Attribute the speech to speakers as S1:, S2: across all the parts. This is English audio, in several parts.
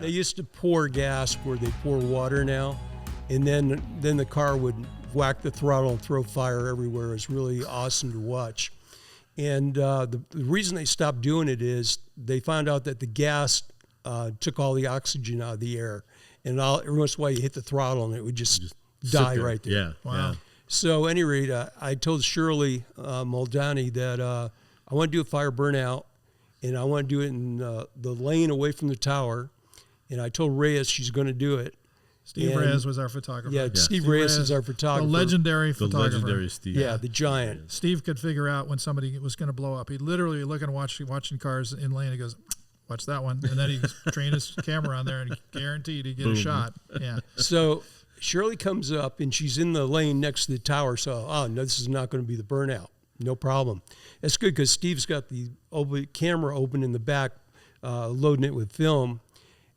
S1: They used to pour gas where they pour water now, and then the car would whack the throttle and throw fire everywhere. It's really awesome to watch. And the reason they stopped doing it is they found out that the gas took all the oxygen out of the air, and every once in a while you hit the throttle and it would just die right there.
S2: Yeah.
S3: Wow.
S2: Yeah.
S1: So at any rate, I told Shirley Muldowney that I want to do a fire burnout, and I want to do it in the lane away from the tower. And I told Reyes she's going to do it.
S3: Steve Reyes was our photographer.
S1: Yeah, Steve Reyes is our photographer.
S3: The legendary
S2: The
S3: photographer.
S2: legendary Steve.
S1: Yeah, the giant.
S3: Steve could figure out when somebody was going to blow up. He'd literally be looking, watching cars in lane. He goes, watch that one. And then he'd train his camera on there and guaranteed he'd get a shot. Yeah.
S1: So Shirley comes up, and she's in the lane next to the tower. So, no, this is not going to be the burnout. No problem. That's good because Steve's got the camera open in the back, loading it with film.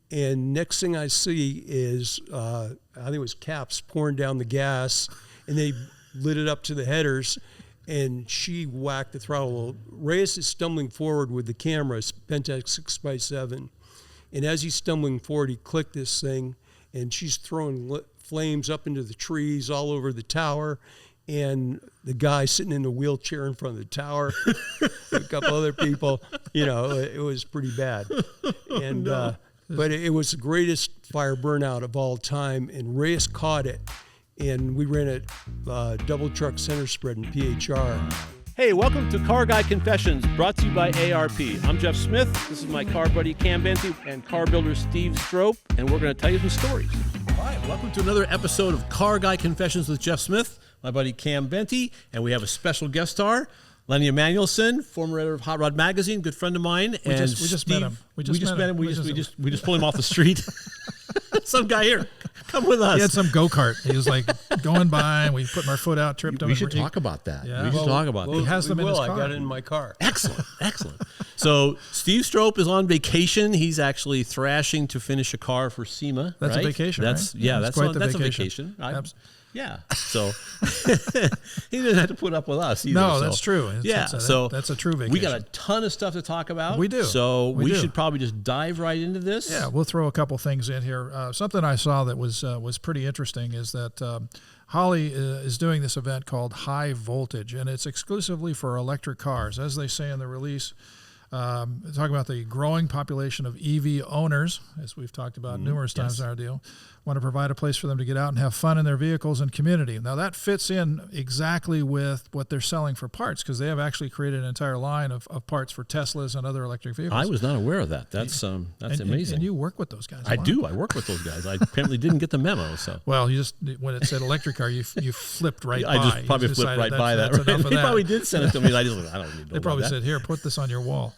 S1: And next thing I see is, I think it was Caps pouring down the gas, and they lit it up to the headers, and she whacked the throttle. Reyes is stumbling forward with the camera, it's Pentax 6x7. And as he's stumbling forward, he clicked this thing, and she's throwing flames up into the trees all over the tower. And the guy sitting in a wheelchair in front of the tower, a couple other people, it was pretty bad. And, but it was the greatest fire burnout of all time, and Reyes caught it, and we ran it double truck center spread in PHR.
S4: Hey, welcome to Car Guy Confessions, brought to you by ARP. I'm Jeff Smith. This is my car buddy Cam Benty and car builder Steve Strope, and we're going to tell you some stories.
S2: All right, welcome to another episode of Car Guy Confessions with Jeff Smith, my buddy Cam Benty, and we have a special guest star, Lenny Emanuelson, former editor of Hot Rod Magazine, good friend of mine.
S3: We just met him. We just
S2: pulled him off the street. Some guy here, come with us.
S3: He had some go-kart. He was like going by, and we put my foot out, tripped him.
S2: We should talk about that.
S3: Yeah.
S2: We should talk about that.
S3: He has them in his car.
S1: I got it in my car.
S2: Excellent. So Steve Strope is on vacation. He's actually thrashing to finish a car for SEMA.
S3: That's
S2: right?
S3: a vacation,
S2: That's
S3: right?
S2: yeah.
S3: That's
S2: That's
S3: a
S2: vacation. Yeah. So he didn't have to put up with us either.
S3: No,
S2: so.
S3: that's true. That's a true vacation.
S2: We got a ton of stuff to talk about.
S3: We do.
S2: So we
S3: do.
S2: should probably just dive right into this.
S3: Yeah, we'll throw a couple things in here. Something I saw that was pretty interesting is that Holly is doing this event called High Voltage, and it's exclusively for electric cars. As they say in the release, talking about the growing population of EV owners, as we've talked about numerous times in our deal, want to provide a place for them to get out and have fun in their vehicles and community. Now that fits in exactly with what they're selling for parts, because they have actually created an entire line of parts for Teslas and other electric vehicles.
S2: I was not aware of that. That's amazing.
S3: And you work with those guys.
S2: I do. I work with those guys. I apparently didn't get the memo. So
S3: well, you just when it said electric car, you flipped right by.
S2: I just probably flipped right by that.
S3: Right?
S2: He probably did send it to me. I don't need to.
S3: They probably said, "Here, put this on your wall,"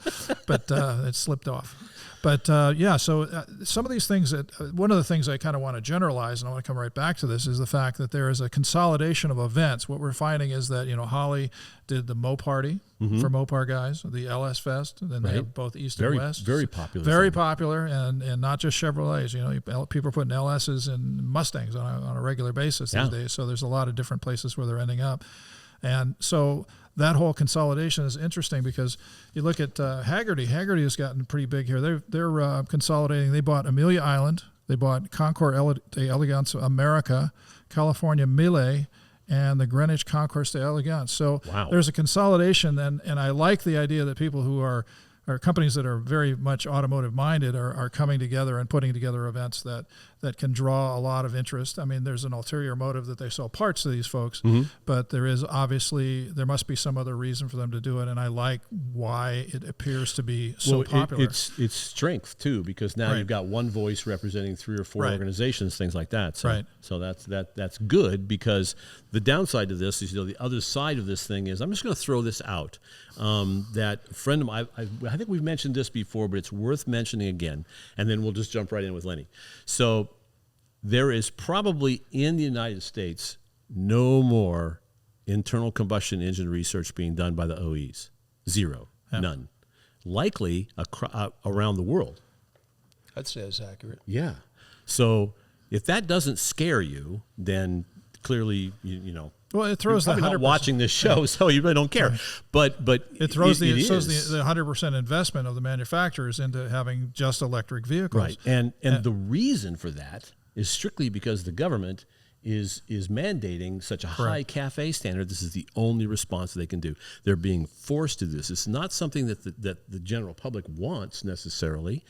S3: but it slipped off. But so some of these things one of the things I kind of want to generalize, and I want to come right back to this, is the fact that there is a consolidation of events. What we're finding is that Holly did the Mo Party for Mopar guys, the LS Fest, and then they have both East and West.
S2: Very popular.
S3: Very popular, and not just Chevrolets. People are putting LSs and Mustangs on a regular basis these days. So there's a lot of different places where they're ending up, and so that whole consolidation is interesting because you look at Haggerty. Haggerty has gotten pretty big here. They're consolidating. They bought Amelia Island. They bought Concours d'Elegance America, California Mille, and the Greenwich Concours d'Elegance. So there's a consolidation, and I like the idea that people who are companies that are very much automotive minded are coming together and putting together events that can draw a lot of interest. I mean, there's an ulterior motive that they sell parts to these folks, but there must be some other reason for them to do it, and I like why it appears to be so popular.
S2: It's strength too, because now you've got one voice representing 3 or 4 organizations, things like that. So that's good, because the downside to this is the other side of this thing is, I'm just going to throw this out. That friend of mine, I think we've mentioned this before, but it's worth mentioning again, and then we'll just jump right in with Lenny. So there is probably in the United States no more internal combustion engine research being done by the OEs. Zero. Yeah. None. Likely around the world.
S1: I'd say that's accurate.
S2: Yeah. So if that doesn't scare you, then clearly,
S3: Well, it throws
S2: You're
S3: the
S2: probably
S3: 100%.
S2: not watching this show, so you really don't care. But
S3: it throws
S2: it
S3: the 100%
S2: is.
S3: investment of the manufacturers into having just electric vehicles.
S2: Right, and the reason for that is strictly because the government is mandating such a high CAFE standard. This is the only response they can do. They're being forced to do this. It's not something that the general public wants necessarily,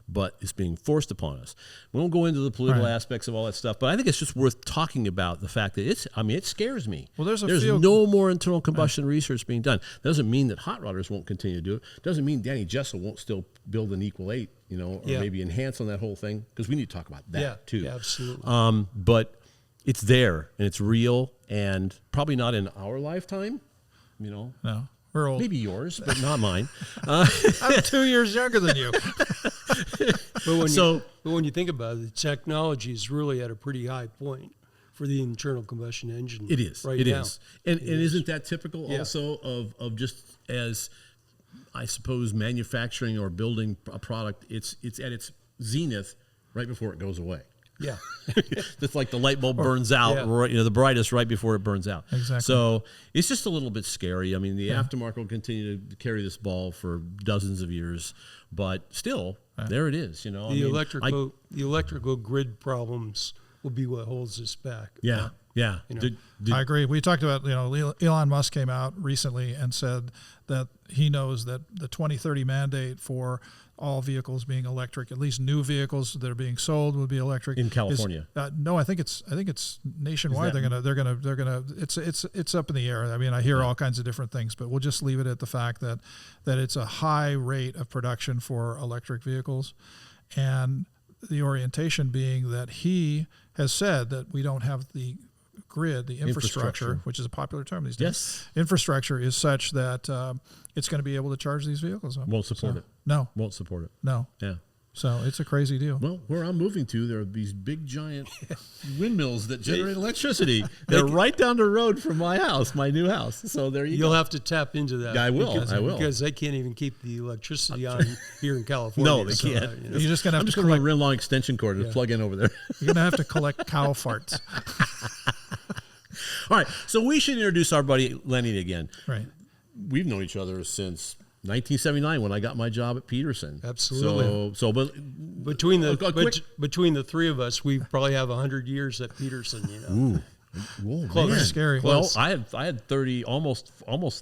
S2: but it's being forced upon us. We won't go into the political aspects of all that stuff, but I think it's just worth talking about the fact that it scares me.
S3: Well, there's
S2: no more internal combustion research being done. Doesn't mean that hot rodders won't continue to do it. Doesn't mean Danny Jessel won't still build an Equal 8, or maybe enhance on that whole thing, because we need to talk about that too.
S1: Yeah, absolutely.
S2: But it's there and it's real, and probably not in our lifetime,
S3: No, we're old.
S2: Maybe yours, but not mine.
S3: I'm 2 years younger than you.
S1: But when you think about it, the technology is really at a pretty high point for the internal combustion engine.
S2: It is.
S1: Right
S2: it
S1: now.
S2: is. And isn't that typical also of just as, I suppose, manufacturing or building a product, it's at its zenith right before it goes away.
S1: Yeah.
S2: It's like the light bulb burns out, right, the brightest right before it burns out.
S3: Exactly.
S2: So it's just a little bit scary. I mean, the aftermarket will continue to carry this ball for dozens of years, but still, there it is.
S1: The electrical grid problems will be what holds us back.
S2: Yeah. Yeah.
S3: I agree. We talked about, Elon Musk came out recently and said that he knows that the 2030 mandate for all vehicles being electric, at least new vehicles that are being sold will be electric
S2: in California.
S3: No, I think it's nationwide. They're gonna. It's up in the air. I mean, I hear all kinds of different things, but we'll just leave it at the fact that it's a high rate of production for electric vehicles, and the orientation being that he has said that we don't have the grid, the infrastructure, which is a popular term these days.
S2: Yes.
S3: Infrastructure is such that it's going to be able to charge these vehicles up.
S2: Won't support it.
S3: No.
S2: Won't support it.
S3: No.
S2: Yeah.
S3: So it's a crazy deal.
S2: Well, where I'm moving to, there are these big, giant windmills that generate electricity. They're right down the road from my house, my new house. So there you go.
S1: You'll have to tap into that.
S2: I will.
S1: Because they can't even keep the electricity on here in California.
S2: No, they can't.
S3: You're just going to have to
S2: collect. I'm just a real long extension cord to plug in over there.
S3: You're going to have to collect cow farts.
S2: All right. So we should introduce our buddy Lenny again.
S3: Right.
S2: We've known each other since 1979 when I got my job at Peterson.
S1: Absolutely.
S2: But
S1: between the three of us, we probably have 100 years at Peterson.
S2: Ooh. Whoa,
S3: close.
S2: Man.
S3: Scary.
S2: Well, I had 30, almost.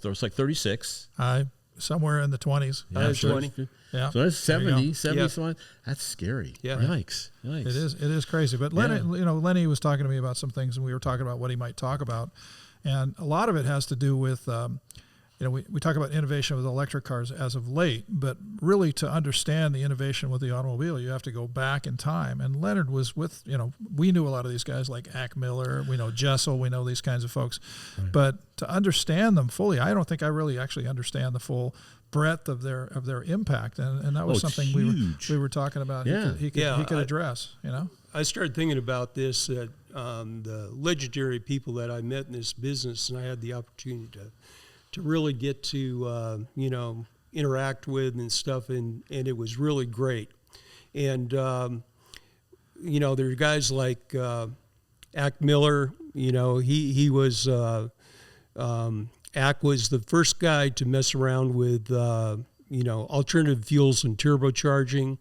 S2: There was like 36.
S3: Somewhere in the 20s.
S1: I was 20.
S3: Yeah.
S2: So that's 70 something. That's scary.
S1: Yeah.
S2: Yikes.
S3: It is crazy. But Lenny was talking to me about some things, and we were talking about what he might talk about, and a lot of it has to do with. We talk about innovation with electric cars as of late, but really to understand the innovation with the automobile, you have to go back in time. And Leonard was with, we knew a lot of these guys like Ack Miller, we know Jessel, we know these kinds of folks. Right. But to understand them fully, I don't think I really actually understand the full breadth of their impact. And that was something we were talking about.
S2: Yeah.
S3: He could address,
S1: I started thinking about this, that the legendary people that I met in this business, and I had the opportunity to really get to, interact with and stuff, and it was really great. And, there are guys like Ack Miller, he was, Ack was the first guy to mess around with, alternative fuels and turbocharging.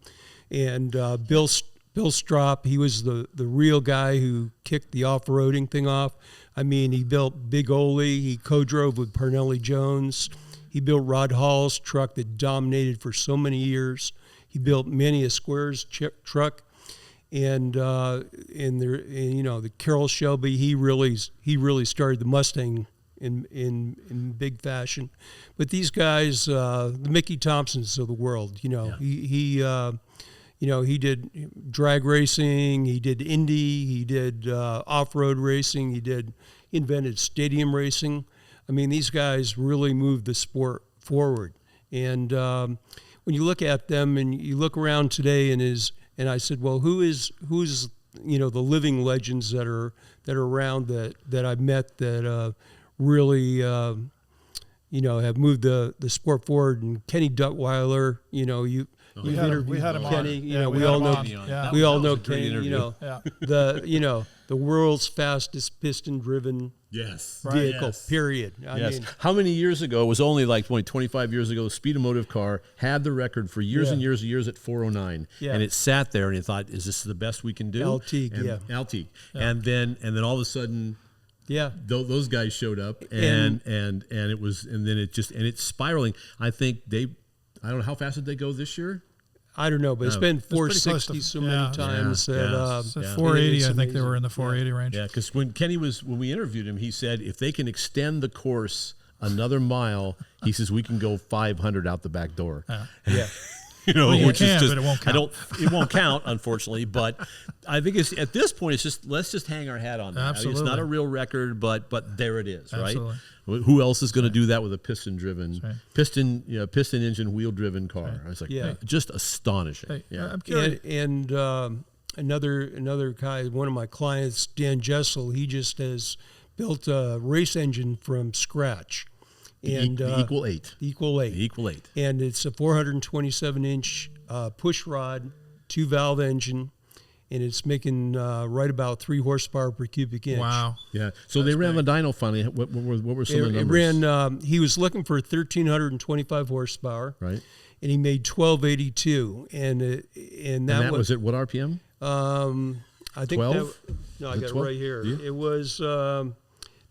S1: And Bill Strope, he was the real guy who kicked the off-roading thing off. I mean, he built Big Ole. He co-drove with Parnelli Jones. He built Rod Hall's truck that dominated for so many years. He built many a Squares truck, and the Carroll Shelby. He really started the Mustang in big fashion. But these guys, the Mickey Thompsons of the world, he did drag racing, he did Indy, he did off-road racing, he invented stadium racing. I mean, these guys really moved the sport forward. And when you look at them and you look around today, and I said, well, who's the living legends that are around that I've met that really have moved the sport forward. And Kenny Duttweiler, we had him
S3: on.
S1: Kenny,
S3: Yeah,
S1: we all know Kenny, the world's fastest piston-driven
S2: Yes.
S1: vehicle,
S2: Yes.
S1: period. I mean,
S2: how many years ago? It was only like 25 years ago. The Speedomotive car had the record for years and years and years at 409, and it sat there, and it thought, "Is this the best we can do?"
S1: Altique,
S2: Altique, and then all of a sudden, those guys showed up, and it's spiraling. I think I don't know how fast did they go this year.
S1: I don't know, but it's been 460 so many times.
S3: So 480, I think they were in the 480 range.
S2: Yeah, because when we interviewed him, he said if they can extend the course another mile, he says we can go 500 out the back door.
S1: Yeah.
S3: But it won't count.
S2: It won't count, unfortunately. But I think at this point, it's just let's just hang our hat on that.
S3: Absolutely.
S2: I mean, it's not a real record, but there it is,
S3: Absolutely.
S2: right? Who else is going to do that with a piston engine, wheel-driven car?
S3: Right.
S2: I was like, just astonishing.
S3: Hey, I'm curious.
S1: And another guy, one of my clients, Dan Jessel, he just has built a race engine from scratch. And
S2: the Equal 8.
S1: The Equal 8. And it's a 427-inch push rod, 2-valve engine, and it's making right about 3 horsepower per cubic inch.
S3: Wow.
S2: Yeah. So they ran the dyno finally. What were some of the numbers?
S1: He was looking for 1,325 horsepower.
S2: Right.
S1: And he made 1,282. And that
S2: was at what RPM?
S1: I think
S2: 12?
S1: I got it right here. Yeah. It was that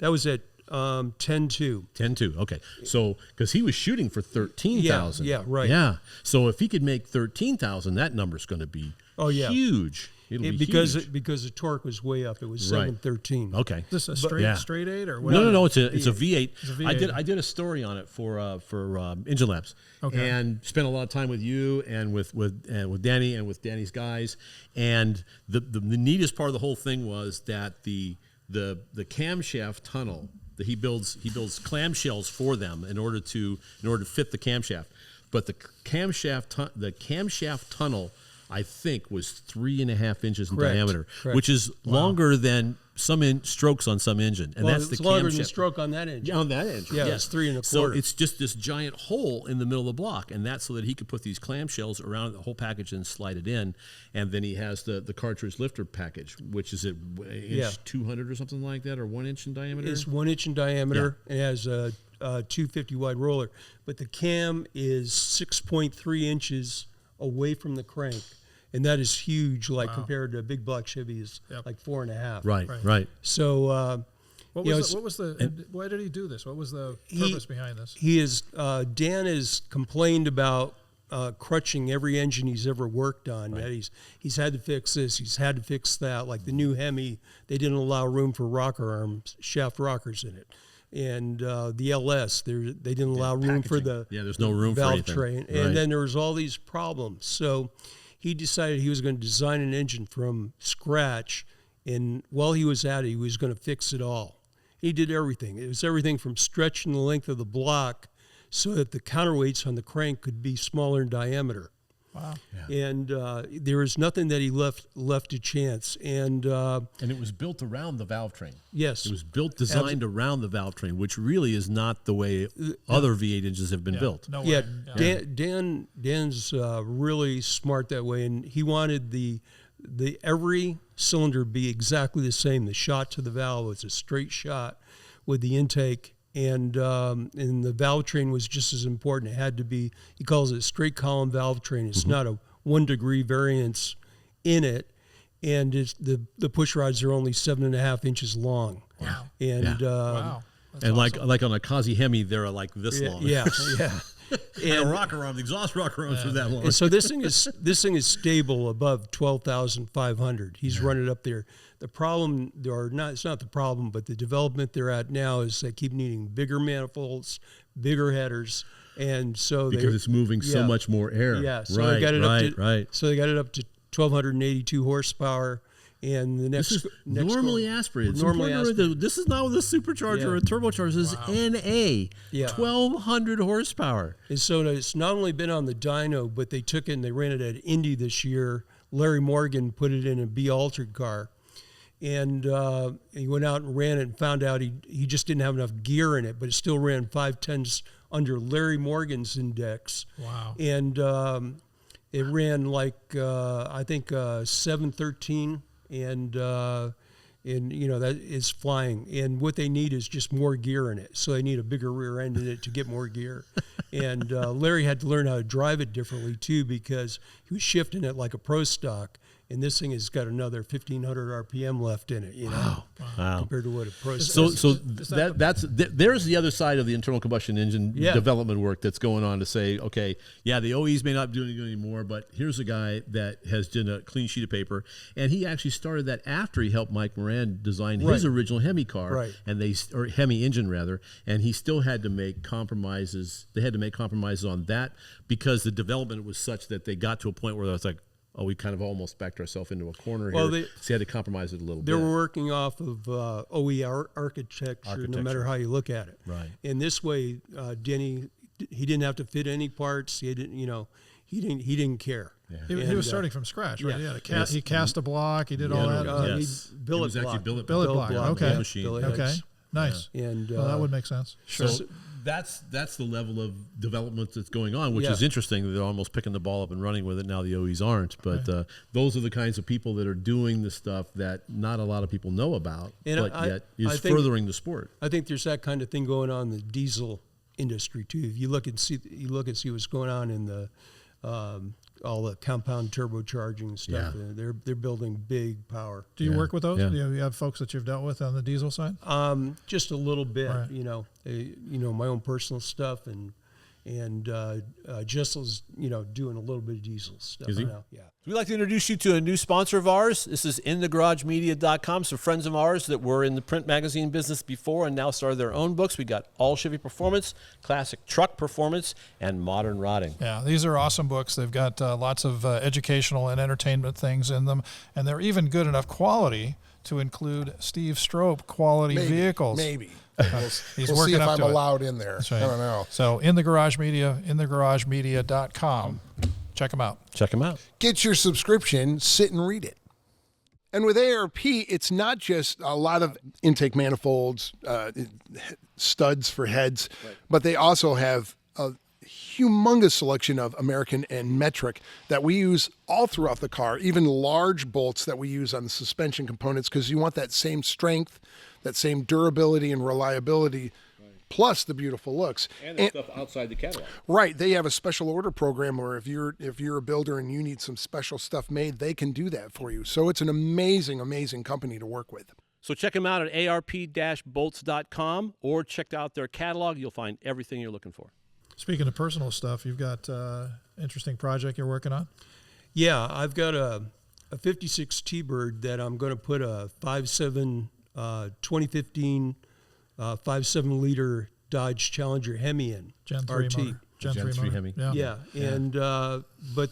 S1: was at 10.2.
S2: 10.2. Okay. So because he was shooting for 13,000.
S1: Yeah. Right.
S2: Yeah. So if he could make 13,000, that number's going to be huge. It'll be
S1: because
S2: huge.
S1: Because the torque was way up. It was 713.
S2: Okay.
S3: Is this a straight 8 or what?
S2: No. It's a V8.
S3: It's a V8.
S2: I did a story on it for Engine Labs.
S3: Okay.
S2: And spent a lot of time with you and with Danny and with Danny's guys. And the neatest part of the whole thing was that the camshaft tunnel that he builds clamshells for them in order to fit the camshaft. But the camshaft tunnel, I think, was 3.5 inches in diameter, which is longer than some strokes on some engine, and that's
S1: it's
S2: the
S1: longer
S2: camshaft.
S1: than the stroke on that engine.
S2: Yeah, on that engine.
S1: Yeah,
S2: yes.
S1: it's 3 1/4.
S2: So it's just this giant hole in the middle of the block, and that's so that he could put these clamshells around the whole package and slide it in. And then he has the cartridge lifter package, which is at inch 200 or something like that, or 1 inch in diameter.
S1: It's 1 inch in diameter. Yeah. It has a 250 wide roller, but the cam is 6.3 inches away from the crank. And that is huge, compared to a big block Chevy is like 4.5.
S2: Right.
S1: So,
S3: why did he do this? What was the purpose behind this?
S1: Dan has complained about crutching every engine he's ever worked on. Right. That he's had to fix this, he's had to fix that. Like the new Hemi, they didn't allow room for rocker arms, shaft rockers in it. And the LS, they didn't allow room for the
S2: there's no room
S1: valve
S2: for
S1: tray. And then there was all these problems. So he decided he was going to design an engine from scratch, and while he was at it, he was going to fix it all. He did everything. It was everything from stretching the length of the block so that the counterweights on the crank could be smaller in diameter.
S3: Wow.
S1: Yeah. And there was nothing that he left to chance. And
S2: it was built around the valve train.
S1: Yes.
S2: It was designed around the valve train, which really is not the way other V8 engines have been built.
S3: No way.
S1: Dan's really smart that way, and he wanted the every cylinder be exactly the same. The shot to the valve was a straight shot with the intake. And the valve train was just as important. It had to be, he calls it a straight column valve train. It's not a 1 degree variance in it. And the push rods are only 7.5 inches long.
S3: Wow.
S1: And
S3: wow.
S2: And
S3: awesome.
S2: like on a Kazi Hemi, they're like this long.
S1: Yeah.
S2: And a rocker arm, the exhaust rocker arms are that long.
S1: And so this thing is stable above 12,500. He's running up there. The problem, it's not the problem, but the development they're at now is they keep needing bigger manifolds, bigger headers, and so
S2: because it's moving so much more air.
S1: Yeah, so they got it
S2: right.
S1: So they got it up to 1,282 horsepower. And the next
S2: normally aspirated. This is not with a supercharger or a turbocharger. This is NA. 1,200 horsepower.
S1: And so it's not only been on the dyno, but they took it and they ran it at Indy this year. Larry Morgan put it in a B-altered car. And he went out and ran it and found out he just didn't have enough gear in it, but it still ran 5/10 under Larry Morgan's index.
S3: Wow.
S1: And it ran I think 713. And And, that is flying. And what they need is just more gear in it. So they need a bigger rear end in it to get more gear. And Larry had to learn how to drive it differently, too, because he was shifting it like a pro stock. And this thing has got another 1,500 RPM left in it,
S2: Wow.
S1: compared to what a pro
S2: So
S1: stock
S2: there's the other side of the internal combustion engine development work that's going on to say, okay, the OEs may not be doing it anymore, but here's a guy that has done a clean sheet of paper, and he actually started that after he helped Mike Moran design his original Hemi car, and or Hemi engine rather, and he still had to make compromises. They had to make compromises on that because the development was such that they got to a point where I was like, we kind of almost backed ourselves into a corner here. So you had to compromise it a little bit.
S1: They were working off of OE architecture, no matter how you look at it.
S2: Right.
S1: And this way, Denny, he didn't have to fit any parts. He didn't, he didn't care.
S3: Yeah. He was starting from scratch, right? Yeah. He cast a block. He did all that.
S1: Billet block.
S3: Billet block. Okay. Okay. Nice.
S1: And
S3: that would make sense.
S2: Sure. So that's the level of development that's going on, which is interesting. They're almost picking the ball up and running with it now. The OEs aren't, but those are the kinds of people that are doing the stuff that not a lot of people know about, but yet is furthering the sport.
S1: I think there's that kind of thing going on in the diesel industry too. If you look and see what's going on in the all the compound turbocharging stuff. Yeah. They're building big power.
S3: Do you work with those? Yeah. Do you have folks that you've dealt with on the diesel side?
S1: Just a little bit,
S3: right.
S1: My own personal stuff and Jessel's, doing a little bit of diesel stuff.
S2: Is he?
S1: Now. Yeah.
S4: We'd like to introduce you to a new sponsor of ours. This is InTheGarageMedia.com. Some friends of ours that were in the print magazine business before and now started their own books. We got All Chevy Performance, Classic Truck Performance, and Modern Rotting.
S3: Yeah, these are awesome books. They've got lots of educational and entertainment things in them, and they're even good enough quality to include Steve Strope quality vehicles.
S5: Maybe.
S3: He's
S5: we'll
S3: working
S5: see if
S3: up
S5: I'm
S3: to
S5: allowed in there.
S3: That's right.
S5: I don't know.
S3: So In The Garage Media, InTheGarageMedia.com. Check them out.
S2: Check them out.
S5: Get your subscription, sit and read it. And with ARP, it's not just a lot of intake manifolds, studs for heads, but they also have a humongous selection of American and metric that we use all throughout the car, even large bolts that we use on the suspension components, because you want that same strength, that same durability and reliability, plus the beautiful looks.
S4: And stuff outside the catalog.
S5: Right. They have a special order program where if you're a builder and you need some special stuff made, they can do that for you. So it's an amazing, amazing company to work with.
S4: So check them out at arp-bolts.com or check out their catalog. You'll find everything you're looking for.
S3: Speaking of personal stuff, you've got interesting project you're working on?
S1: Yeah, I've got a 56 T-Bird that I'm going to put a 5.7 2015 5.7 liter Dodge Challenger Hemi in.
S3: Gen 3
S1: RT.
S3: motor. Gen 3
S2: Hemi.
S1: Yeah. And but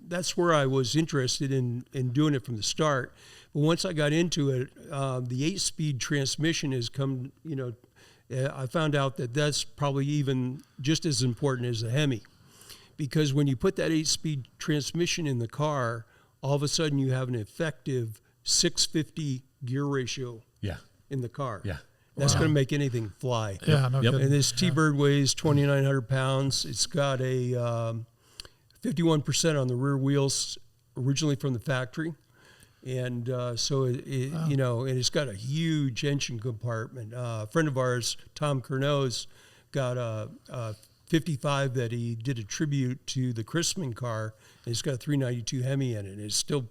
S1: that's where I was interested in doing it from the start. But once I got into it, the 8-speed transmission has come, I found out that that's probably even just as important as the Hemi. Because when you put that 8-speed transmission in the car, all of a sudden you have an effective 650 gear ratio in the car.
S2: Yeah.
S1: That's going to make anything fly.
S3: Yeah, no kidding.
S1: And this T-Bird weighs 2,900 pounds. It's got a 51% on the rear wheels, originally from the factory. And so and it's got a huge engine compartment. A friend of ours, Tom Curno's, got a 55 that he did a tribute to the Chrisman car. And it's got a 392 Hemi in it. And it's still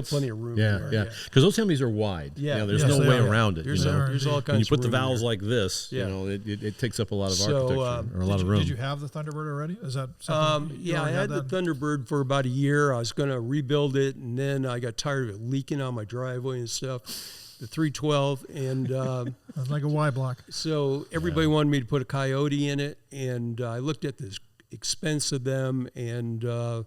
S1: plenty of room.
S2: Yeah. Because those Hemis are wide.
S1: Yeah.
S2: There's no way around it.
S1: There's all kinds of
S2: when you put the
S1: room
S2: valves
S1: there.
S2: like this, it takes up a lot of architecture or a lot of room.
S3: Did you have the Thunderbird already? Is that something?
S1: I had the Thunderbird for about a year. I was going to rebuild it, and then I got tired of it leaking on my driveway and stuff. The 312, and
S3: it's like a Y block.
S1: So everybody wanted me to put a Coyote in it, and I looked at the expense of them, and they're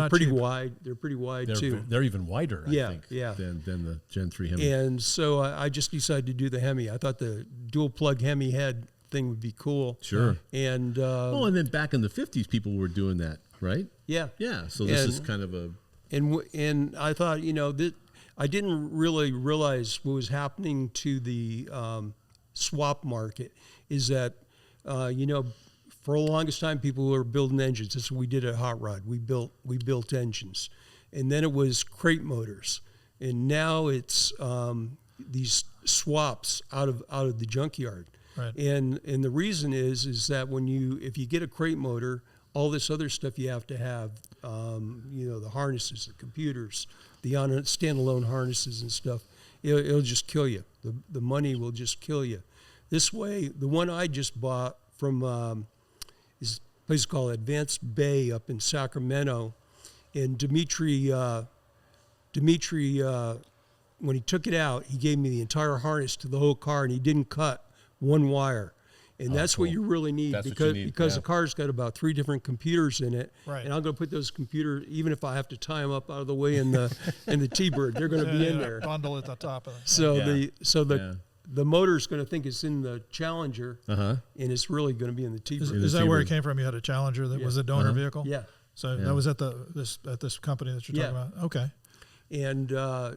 S1: pretty
S3: cheap.
S1: wide. They're pretty wide too.
S2: They're even wider, I think,
S1: than
S2: the Gen 3 Hemi.
S1: And so I just decided to do the Hemi. I thought the dual plug Hemi head thing would be cool.
S2: Sure.
S1: And
S2: and then back in the 50s, people were doing that, right?
S1: Yeah.
S2: Yeah. So this is kind of a
S1: and I thought, I didn't really realize what was happening to the swap market is that, for the longest time, people were building engines. That's what we did at Hot Rod. We built engines. And then it was crate motors. and now it's these swaps out of the junkyard.
S3: Right.
S1: And the reason is that if you get a crate motor, all this other stuff you have to have, the harnesses, the computers, the standalone harnesses and stuff, it'll just kill you. The money will just kill you. This way, the one I just bought from is a place called Advanced Bay up in Sacramento, and Dimitri, when he took it out, he gave me the entire harness to the whole car, and he didn't cut one wire. And that's
S2: cool.
S1: what you really need,
S2: That's
S1: because
S2: what you need,
S1: because
S2: yeah.
S1: the car's got about 3 different computers in it.
S3: Right.
S1: And I'm going to put those computers, even if I have to tie them up out of the way in the T-Bird, they're going to be in there.
S3: Bundle at the top of it.
S1: So
S2: Yeah.
S1: the motor's going to think it's in the Challenger, and it's really going to be in the T-Bird.
S3: Is that where it came from? You had a Challenger that was a donor vehicle?
S1: Yeah.
S3: So that was at this company that you're talking about? Okay.
S1: And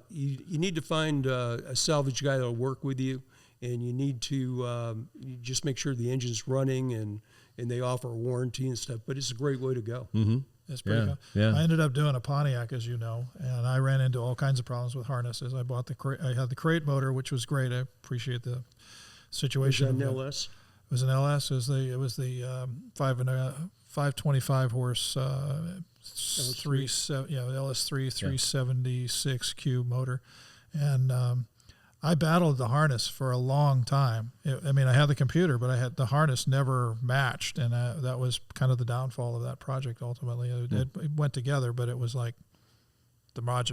S1: you need to find a salvage guy that'll work with you, and you need to you just make sure the engine's running, and they offer a warranty and stuff. But it's a great way to go.
S2: Mm-hmm.
S3: It's pretty cool.
S2: Yeah.
S3: I ended up doing a Pontiac, as you know, and I ran into all kinds of problems with harnesses. I bought I had the crate motor, which was great. I appreciate the situation.
S1: Was that an LS?
S3: It was an LS. It was the 525 horse LS3 376 cube motor, and I battled the harness for a long time. I had the computer, but the harness never matched, and that was kind of the downfall of that project. Ultimately, it went together, but it was like the amount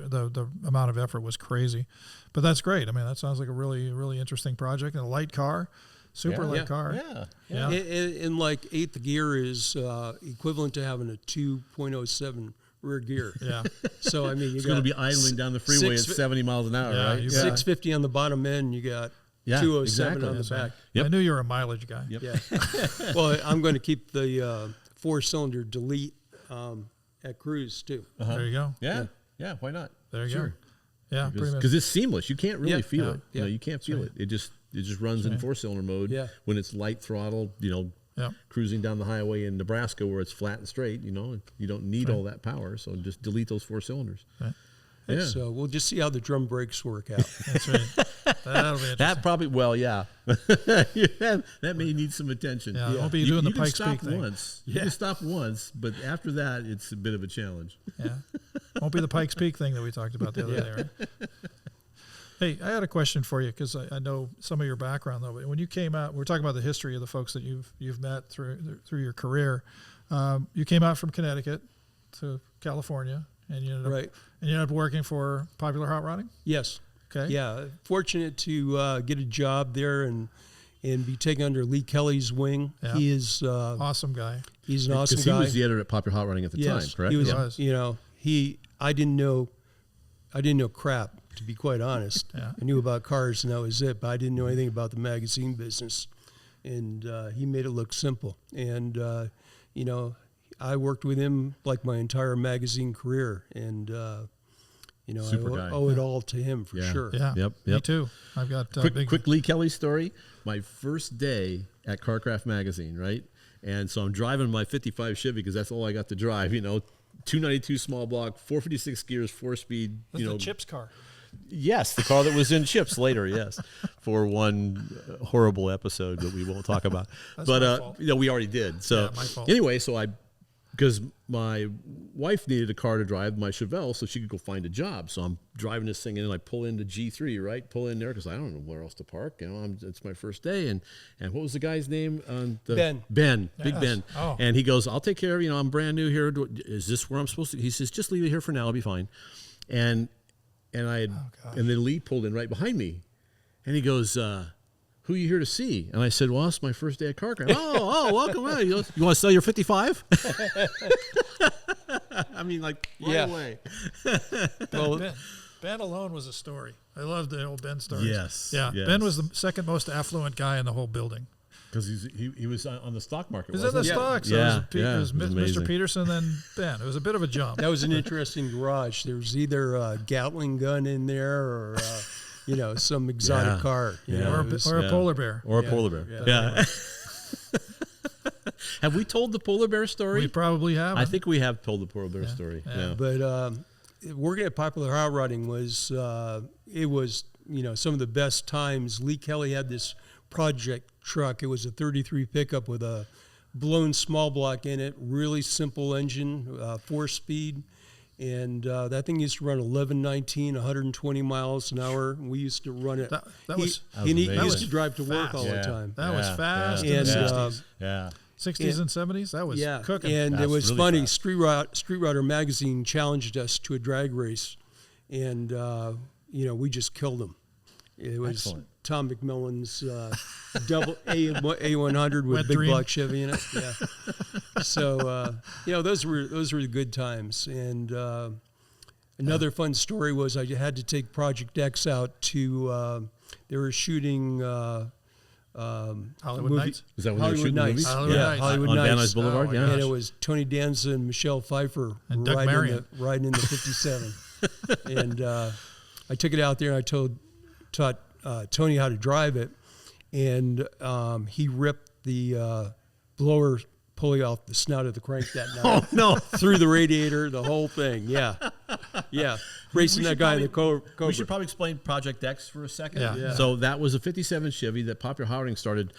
S3: of effort was crazy. But that's great. That sounds like a really, really interesting project, and a light car. Super light car.
S2: Yeah.
S1: And like 8th gear is equivalent to having a 2.07 rear gear.
S3: Yeah.
S1: So
S2: it's going to be idling down the freeway at 70 miles an hour, right?
S1: 650 on the bottom end. You got 207 on the back.
S3: Yep. I knew you were a mileage guy.
S2: Yep.
S1: Yeah. Well, I'm going to keep the 4-cylinder delete at cruise too.
S3: There you go.
S2: Yeah. Why not?
S3: There you go. Yeah,
S2: because it's seamless. You can't really feel it.
S3: Yeah.
S2: You can't feel it. It just runs in 4-cylinder mode when it's light throttle. Cruising down the highway in Nebraska where it's flat and straight. You don't need all that power, so just delete those 4 cylinders.
S3: Right.
S2: Yeah.
S1: So we'll just see how the drum brakes work out.
S3: That's right. That'll be interesting.
S2: That probably that may need some attention.
S3: Yeah, won't be doing the Pikes
S2: Peak
S3: Peak thing.
S2: once. You can stop once, but after that, it's a bit of a challenge.
S3: Yeah, won't be the Pikes Peak thing that we talked about the other day, right? Hey, I had a question for you, because I know some of your background, though. But when you came out, we're talking about the history of the folks that you've met through your career. You came out from Connecticut to California, and you ended up working for Popular Hot Rodding?
S1: Yes.
S3: Okay.
S1: Yeah. Fortunate to get a job there and be taken under Lee Kelly's wing.
S3: Yeah.
S1: He is
S3: awesome guy.
S1: He's an awesome guy.
S2: Because he was the editor at Popular Hot Rodding at the time, correct?
S1: He was. I didn't know crap, to be quite honest.
S3: Yeah.
S1: I knew about cars and that was it, but I didn't know anything about the magazine business. And he made it look simple. And I worked with him like my entire magazine career, and
S2: Super guy.
S1: I owe it all to him for sure.
S3: Yeah.
S2: Yep.
S3: Me too. I've got
S2: quick Lee Kelly story. My first day at Carcraft Magazine, right? And so I'm driving my 55 Chevy because that's all I got to drive. 292 small block, 456 gears, 4-speed.
S3: That's the Chips car.
S4: Yes, the car that was in Chips later, yes, for one horrible episode that we won't talk about.
S3: That's my fault.
S4: We already did. So
S3: my fault.
S4: anyway, because my wife needed a car to drive, my Chevelle, so she could go find a job. So I'm driving this thing in, and I pull into G3, right? Pull in there because I don't know where else to park. It's my first day, and what was the guy's name?
S1: Ben.
S4: Ben,
S3: Yes.
S4: Big Ben.
S3: Oh.
S4: And he goes, "I'll take care of I'm brand new here. Is this where I'm supposed to?" He says, "Just leave it here for now. I'll be fine." And then Lee pulled in right behind me, and he goes, "Who are you here to see?" And I said, "Well, it's my first day at Carcraft." Welcome. He goes, "You want to sell your 55?" Right away.
S3: Well, Ben alone was a story. I love the old Ben stories.
S2: Yes.
S3: Yeah.
S2: Yes.
S3: Ben was the second most affluent guy in the whole building.
S2: Because he was on the stock market.
S3: He was in the
S2: wasn't he?
S3: stocks.
S4: Yeah.
S3: It was
S2: It was
S3: Mr.
S2: amazing.
S3: Peterson, then Ben. It was a bit of a jump.
S1: That was an interesting garage. There was either a Gatling gun in there or, some exotic car.
S3: Or a polar bear.
S4: Or a polar bear. Yeah. Have we told the polar bear story?
S3: We probably have.
S4: I think we have told the polar bear story.
S3: Yeah.
S1: But working at Popular Hot Rodding was it was some of the best times. Lee Kelly had this project truck. It was a 33 pickup with a blown small block in it, really simple engine, 4-speed. And that thing used to run 1119, 120 miles an hour. And we used to run it. He used to drive to work all the time.
S3: That was fast.
S1: And,
S3: in the 60s.
S2: Yeah.
S3: 60s and 70s, that was cooking.
S1: And
S2: That's
S1: it was
S2: really
S1: funny.
S2: fast.
S1: Street Rodder magazine challenged us to a drag race, and we just killed them. It was
S2: Excellent.
S1: Tom McMillan's double A100 with
S3: Wet
S1: big
S3: dream.
S1: block Chevy in it. Yeah. So those were the good times. And another fun story was I had to take Project X out to. They were shooting.
S3: Hollywood Nights?
S2: Is that when they were
S1: Hollywood
S2: shooting the
S1: Nights.
S2: movies?
S3: Hollywood
S1: Yeah,
S3: Nights.
S1: Hollywood
S2: On Van
S1: Nights.
S2: Nuys Boulevard,
S3: Oh,
S2: yeah.
S3: my
S1: And it was Tony Danza and Michelle Pfeiffer
S3: And Doug Marion.
S1: riding in the 57. And I took it out there and I taught Tony how to drive it. And he ripped the blower pulley off the snout of the crank that night.
S2: Oh, no.
S1: Through the radiator, the whole thing. Yeah. Yeah. Racing that guy in the Cobra.
S2: We should probably explain Project X for a second.
S3: Yeah. Yeah.
S2: So that was a 57 Chevy that Popular Hot Rodding started,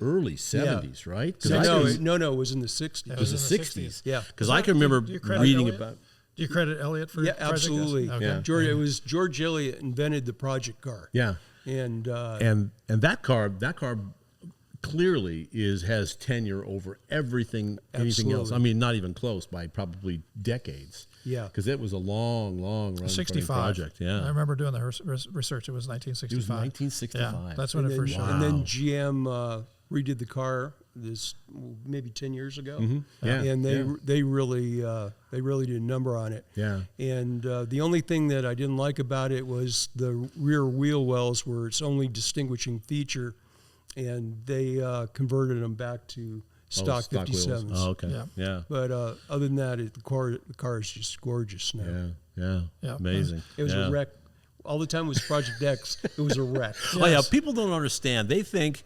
S2: early 70s, right? 'Cause I
S1: No,
S2: was-
S1: it was in the 60s.
S2: it was the
S3: in the
S2: 60s.
S1: Yeah.
S2: Because I can remember
S3: Do you credit
S2: reading
S3: Elliott?
S2: about.
S3: Do you credit Elliott for
S1: Yeah,
S3: Project X?
S1: absolutely.
S3: Okay.
S2: Yeah.
S1: George Elliott invented the project car.
S2: Yeah.
S1: And
S2: And that car clearly has tenure over anything else.
S1: Absolutely.
S2: I mean, not even close by probably decades.
S1: Yeah.
S2: Because it was a long run
S3: 65
S2: project. Yeah.
S3: I remember doing the research. It was 1965.
S2: It was 1965.
S3: Yeah, that's when it first showed.
S1: And then GM redid the car this maybe 10 years ago.
S2: Yeah.
S1: And they really did a number on it.
S2: Yeah.
S1: And the only thing that I didn't like about it was the rear wheel wells were its only distinguishing feature, and they converted them back to stock
S2: wheels.
S1: 57s.
S2: Oh, okay.
S3: Yeah.
S2: Yeah.
S1: But other than that, the car is just gorgeous now.
S2: Yeah. Amazing.
S1: It was
S2: Yeah.
S1: a wreck. All the time it was Project X. It was a wreck.
S4: Oh yeah, people don't understand. They think.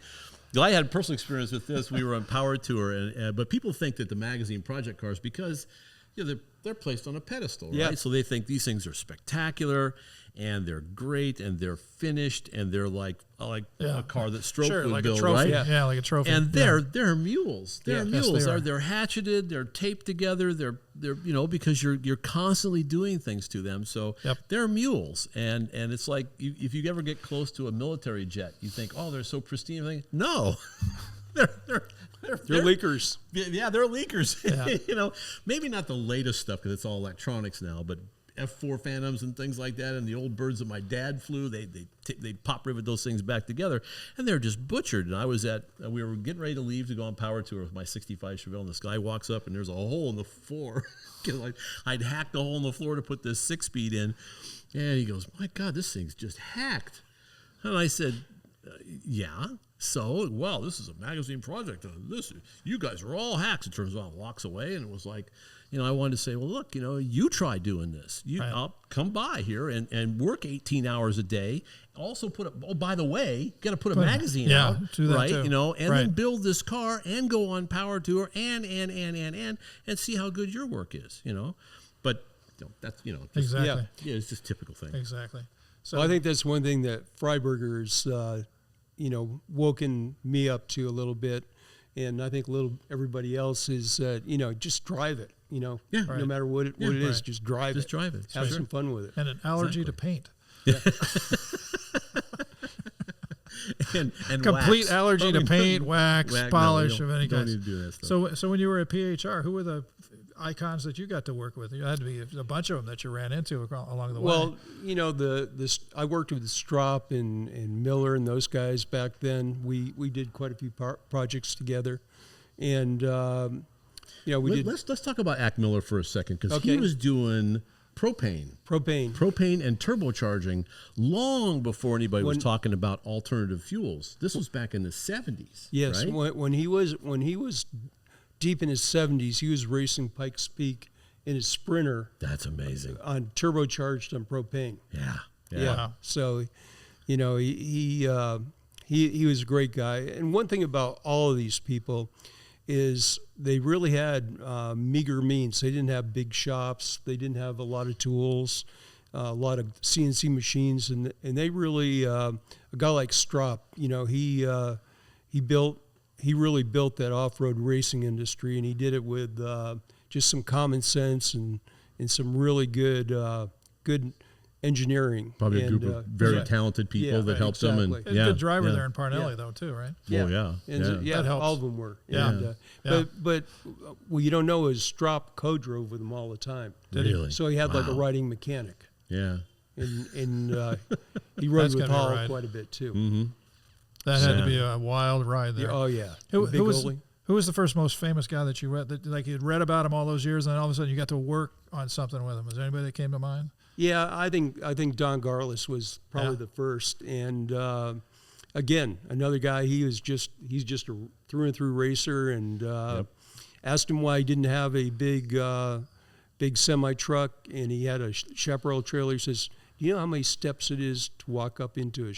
S4: I had personal experience with this. We were on Power Tour, but people think that the magazine project cars, because they're placed on a pedestal, right?
S1: Yeah.
S4: So they think these things are spectacular, and they're great, and they're finished, and they're like a car that Strope would
S3: like
S4: build,
S3: a trophy.
S4: right?
S3: Yeah, like a trophy.
S4: And
S3: Yeah.
S4: they're mules. They're
S3: Yes,
S4: mules.
S3: they are.
S4: They're hatcheted. They're taped together. They're because you're constantly doing things to them. So
S3: Yep.
S4: they're mules. And it's like if you ever get close to a military jet, you think, oh, they're so pristine. Everything. No, they're
S1: leakers.
S4: Yeah, they're leakers.
S3: Yeah.
S4: Maybe not the latest stuff because it's all electronics now, but F4 Phantoms and things like that, and the old birds that my dad flew, they pop rivet those things back together, and they're just butchered. And we were getting ready to leave to go on Power Tour with my 65 Chevelle, and this guy walks up, and there's a hole in the floor. I'd hacked a hole in the floor to put this 6-speed in, and he goes, "My God, this thing's just hacked." And I said, "Yeah. So, well, this is a magazine project. You guys are all hacks." It turns out, walks away, and it was like, I wanted to say, well, look, you try doing this. I'll come by here and work 18 hours a day. Also by the way, got to put a magazine out,
S3: do that
S4: right?
S3: too.
S4: And
S3: Right.
S4: then build this car and go on Power Tour and see how good your work is, But that's just,
S3: Exactly.
S4: yeah, it's just typical thing.
S3: Exactly. So
S1: Well, I think that's one thing that Freiberger's, woken me up to a little bit, and I think everybody else is, just drive it. No
S3: Right.
S1: matter what it is,
S3: Right.
S1: just drive it.
S4: Just drive it.
S1: Have
S4: Sure.
S1: some fun with it.
S3: and an allergy to paint.
S4: And
S3: Complete
S4: wax.
S3: allergy to paint, wax,
S4: Wax, no,
S3: polish
S4: we
S3: of any
S4: don't
S3: kind.
S4: need to do that stuff.
S3: So when you were at PHR, who were the icons that you got to work with? You had to be a bunch of them that you ran into along the way.
S1: Well, I worked with Strope and Miller and those guys back then. We did quite a few projects together, and we did
S2: Let's talk about Ack Miller for a second, because he
S1: Okay.
S2: was doing propane and turbocharging long before anybody was talking about alternative fuels. This was back in the 70s.
S1: Yes,
S2: right?
S1: when he was deep in his 70s, he was racing Pikes Peak in his Sprinter
S2: That's amazing.
S1: on turbocharged on propane.
S2: Yeah.
S1: So, he was a great guy. And one thing about all of these people is they really had meager means. They didn't have big shops. They didn't have a lot of tools, a lot of CNC machines, and they really a guy like Strope, you know, he really built that off-road racing industry, and he did it with just some common sense and some really good engineering.
S2: Probably a group of very talened people that helped them. And
S3: a good driver there in Parnelli, though, too, right?
S2: Yeah. Oh, yeah.
S1: That helps. All of them were.
S3: Yeah.
S1: And, but what you don't know is Strope co-drove with them all the time.
S2: Really?
S1: So he had like a riding mechanic.
S2: Yeah.
S1: And he rode with Paul quite a bit, too.
S2: Mm-hmm.
S3: That had to be a wild ride there.
S1: Oh, yeah.
S3: Who was the first most famous guy that you read? That, like, you'd read about him all those years, and then all of a sudden you got to work on something with him. Is there anybody that came to mind?
S1: Yeah, I think Don Garlis was probably the first, and again, another guy. He's just a through and through racer, and asked him why he didn't have a big semi truck, and he had a chaparral trailer. He says, "Do you know how many steps it is to walk up into a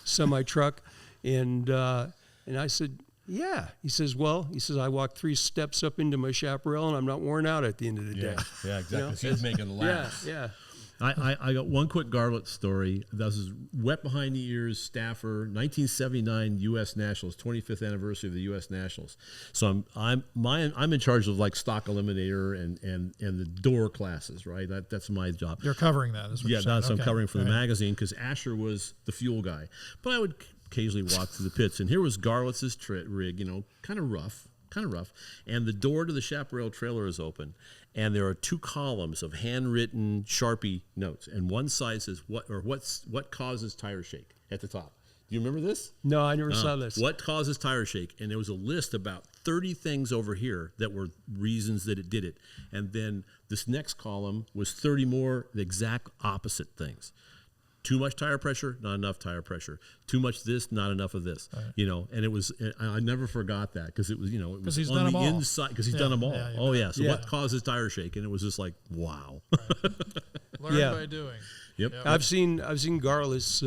S1: semi truck?" And I said, "Yeah." He says, I walked 3 steps up into my chaparral, and I'm not worn out at the end of the day.
S2: Yeah, exactly. You know? He's making the laugh.
S1: Yeah.
S2: I got one quick Garlett story. This is wet behind the ears staffer, 1979 U.S. Nationals, 25th anniversary of the U.S. Nationals. So I'm in charge of like stock eliminator and the door classes, right? That's my job.
S3: You're covering that, is what you're saying.
S2: That's what I'm covering for the magazine because Asher was the fuel guy, but I would occasionally walk through the pits, and here was Garlitz's rig, you know, kind of rough, and the door to the chaparral trailer is open, and there are 2 columns of handwritten Sharpie notes, and one side says what causes tire shake at the top. Do you remember this?
S1: No, I never saw this.
S2: What causes tire shake? And there was a list about 30 things over here that were reasons that it did it, and then this next column was 30 more the exact opposite things. Too much tire pressure, not enough tire pressure. Too much this, not enough of this. Right. You know, and it was. I never forgot that because it was. You know, it was
S3: he's
S2: on
S3: done
S2: the
S3: them all.
S2: inside because he's done them all. So what causes tire shake? And it was just like, wow.
S3: Right. Learn by doing.
S2: Yep.
S1: I've seen Garlis.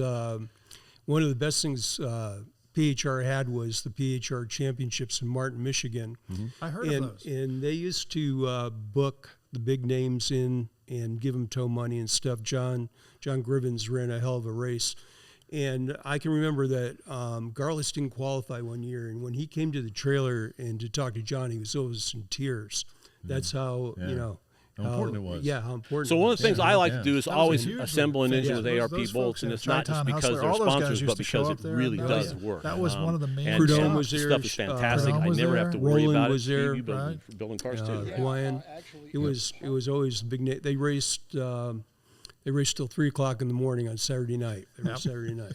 S1: One of the best things PHR had was the PHR Championships in Martin, Michigan.
S3: Mm-hmm. I heard of those.
S1: And they used to book the big names in and give them tow money and stuff. John Grivens ran a hell of a race. And I can remember that Garlis didn't qualify one year. And when he came to the trailer and to talk to John, he was always in tears. That's how, you know.
S2: How important it was.
S1: Yeah, how important.
S4: So one of the things I like to do is
S3: That
S4: always
S3: was
S4: assemble an engine with ARP
S3: those
S4: bolts,
S3: folks
S4: and
S3: in
S4: it's not just
S3: Tri-Town
S4: because
S3: Hustler,
S4: they're
S3: all those guys
S4: sponsors,
S3: used
S4: but
S3: to
S4: because
S3: show
S4: it
S3: up there,
S4: really
S3: and
S4: does work.
S3: That was one of the main
S1: Prudhomme
S3: shops.
S1: was
S4: The
S1: there.
S4: stuff is fantastic.
S3: Prudhomme
S4: I
S3: was
S4: never
S3: there.
S4: have to worry
S1: Roland
S4: about
S1: was
S4: it.
S1: there,
S4: You building cars too.
S1: Hawaiian. It was always the big name. They raced till 3 o'clock in the morning on Saturday night. Saturday night.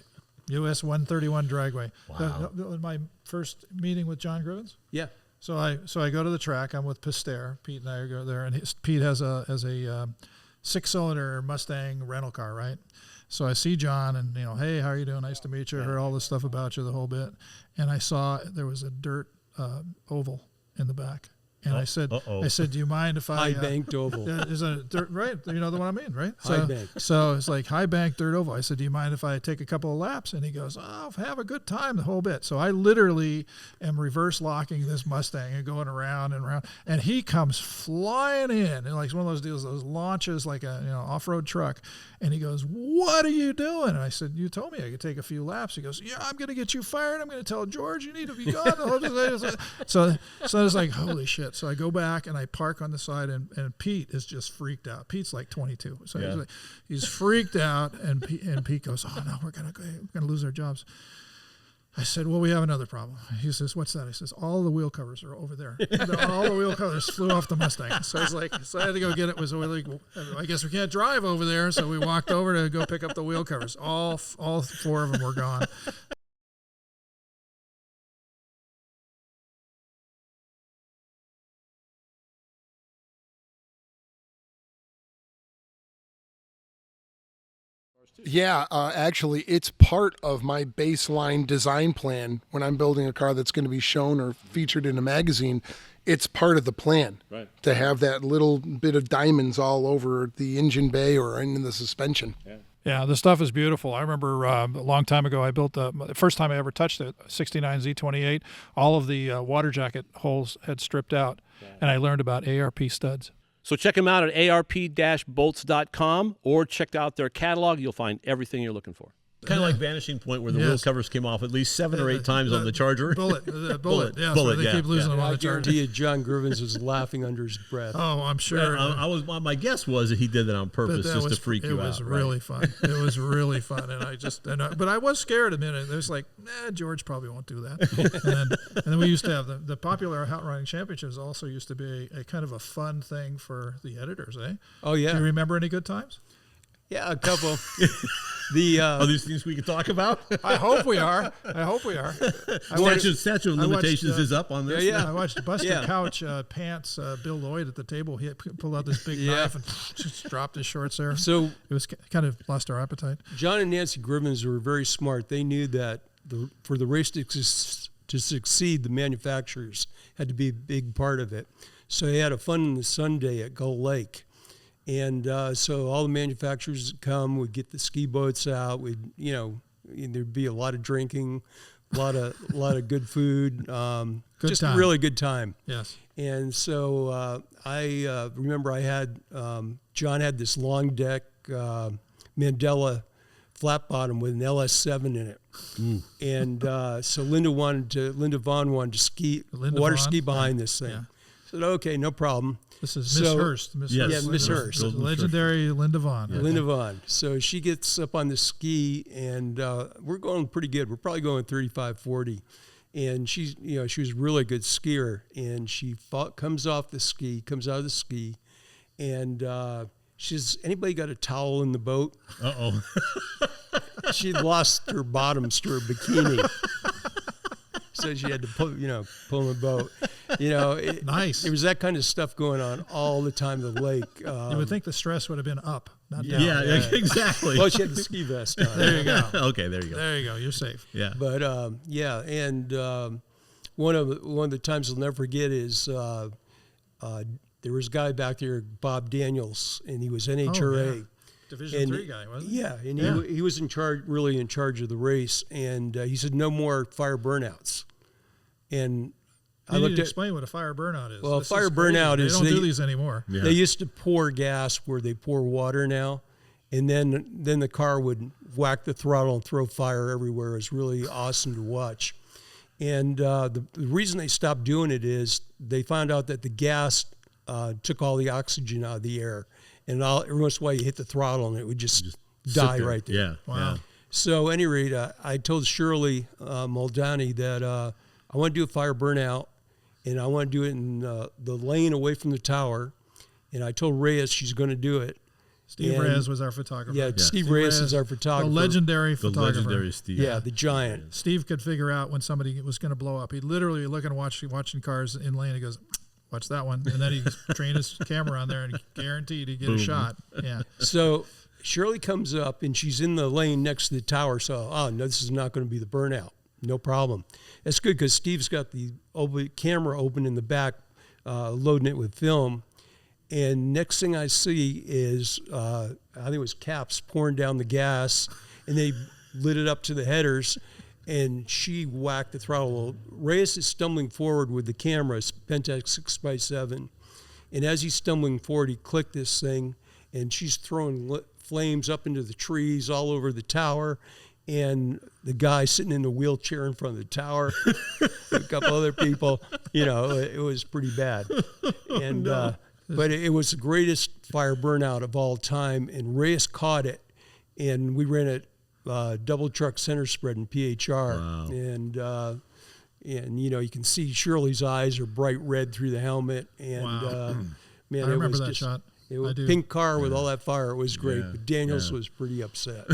S3: US 131 dragway.
S2: Wow.
S3: That was my first meeting with John Grivens.
S1: Yeah.
S3: So I go to the track. I'm with Pister. Pete and I go there, and Pete has a 6-cylinder Mustang rental car, right? So I see John, and hey, how are you doing? Nice to meet you. I heard all this stuff about you, the whole bit, and I saw there was a dirt oval in the back. And I said, do you mind if I
S1: high banked oval?
S3: Is a dirt, right? You know the one I mean, right?
S1: High bank.
S3: So it's like high bank dirt oval. I said, do you mind if I take a couple of laps? And he goes, have a good time the whole bit. So I literally am reverse locking this Mustang and going around and around. And he comes flying in, and like one of those deals, those launches like a off-road truck. And he goes, what are you doing? And I said, you told me I could take a few laps. He goes, yeah, I'm going to get you fired. I'm going to tell George you need to be gone. So it's like, holy shit. So I go back and I park on the side, and Pete is just freaked out. Pete's like 22. So he's freaked out, and Pete goes, oh, no, we're going to lose our jobs. I said, well, we have another problem. He says, what's that? He says, all the wheel covers are over there. All the wheel covers flew off the Mustang. So I was like, I had to go get it. I guess we can't drive over there. So we walked over to go pick up the wheel covers. All 4 of them were gone.
S5: Yeah, actually, it's part of my baseline design plan when I'm building a car that's going to be shown or featured in a magazine. It's part of the plan to have that little bit of diamonds all over the engine bay or in the suspension.
S2: Yeah.
S3: Yeah, the stuff is beautiful. I remember a long time ago, I built the first time I ever touched it, 69 Z28. All of the water jacket holes had stripped out, and I learned about ARP studs.
S4: So check them out at arp-bolts.com or check out their catalog. You'll find everything you're looking for.
S2: Kind of like Vanishing Point, where the wheel covers came off at least 7 or 8 times on the Charger.
S3: Bullet, yes,
S2: Bullet,
S3: they keep losing them on
S1: I
S3: the Charger.
S1: guarantee you John Grivens was laughing under his breath.
S3: Oh, I'm sure.
S2: My guess was that he did that on purpose just to freak you out.
S3: It was really fun. It was really fun, and but I was scared a minute. It was like, George probably won't do that. and then we used to have the popular hot rodding championships. Also used to be a kind of a fun thing for the editors, eh?
S1: Oh yeah.
S3: Do you remember any good times?
S1: Yeah, a couple.
S2: Are these things we can talk about?
S3: I hope we are.
S2: Statute of limitations is up on this.
S1: Yeah.
S3: I watched Buster Couch pants Bill Lloyd at the table. He pulled out this big knife and just dropped his shorts there.
S1: So
S3: it was kind of lost our appetite.
S1: John and Nancy Grivens were very smart. They knew that for the race to succeed, the manufacturers had to be a big part of it. So they had a Fun in the Sun Day at Gull Lake. And so all the manufacturers would come, we'd get the ski boats out, there'd be a lot of drinking, a lot of good food, just
S3: time.
S1: A really good time.
S3: Yes.
S1: And so I remember I had, John had this long deck Mandela flat bottom with an LS7 in it. And so Linda Vaughn wanted to ski behind this thing. Yeah. I said, okay, no problem.
S3: This is Miss Hurst.
S1: Miss Hurst.
S3: Legendary Linda Vaughn.
S1: Yeah. Linda Vaughn. So she gets up on the ski, and we're going pretty good. We're probably going 35, 40. And she was a really good skier. And she comes out of the ski, and she says, anybody got a towel in the boat?
S2: Uh-oh.
S1: She'd lost her bottoms to her bikini. So she had to pull in the boat.
S3: Nice.
S1: There was that kind of stuff going on all the time at the lake.
S3: You would think the stress would have been up, not down.
S2: Yeah, exactly.
S1: Well, she had the ski vest on.
S3: There you go.
S2: Okay, there you go.
S3: There you go. You're safe.
S2: Yeah.
S1: But and one of the times I'll never forget is there was a guy back there, Bob Daniels, and he was NHRA.
S3: Oh, yeah. Division 3 guy, wasn't he?
S1: Yeah, and he was in charge of the race, and he said no more fire burnouts. And
S3: I looked at explain what a fire burnout is.
S1: Well, a fire burnout is
S3: they don't do these anymore.
S1: Yeah. They used to pour gas where they pour water now, and then the car would whack the throttle and throw fire everywhere. It was really awesome to watch. And the reason they stopped doing it is they found out that the gas took all the oxygen out of the air. And every once in a while you hit the throttle and it would just die right there.
S2: Yeah.
S3: Wow.
S2: Yeah.
S1: So at any rate, I told Shirley Muldowney that I want to do a fire burnout, and I want to do it in the lane away from the tower. And I told Reyes she's going to do it.
S3: Steve Reyes was our photographer.
S1: Yeah, Steve Reyes is our photographer.
S3: The legendary photographer.
S2: The legendary Steve.
S1: Yeah, the giant.
S3: Steve could figure out when somebody was going to blow up. He'd literally look and watching cars in lane. He goes, watch that one. And then he trained his camera on there and guaranteed he'd get a shot. Yeah.
S1: So Shirley comes up and she's in the lane next to the tower. So, no, this is not going to be the burnout. No problem. That's good because Steve's got the camera open in the back, loading it with film. And next thing I see is, I think it was Caps pouring down the gas, and they lit it up to the headers, and she whacked the throttle. Reyes is stumbling forward with the camera, it's Pentax 6x7, and as he's stumbling forward, he clicked this thing, and she's throwing flames up into the trees all over the tower, and the guy sitting in the wheelchair in front of the tower, a couple other people, it was pretty bad. And but it was the greatest fire burnout of all time, and Reyes caught it, and we ran it double truck center spread in PHR.
S2: Wow.
S1: And you can see Shirley's eyes are bright red through the helmet, and
S3: wow.
S1: Man,
S3: I remember
S1: it was
S3: that
S1: just,
S3: shot.
S1: It was a pink car with all that fire. It was great, but Daniels was pretty upset.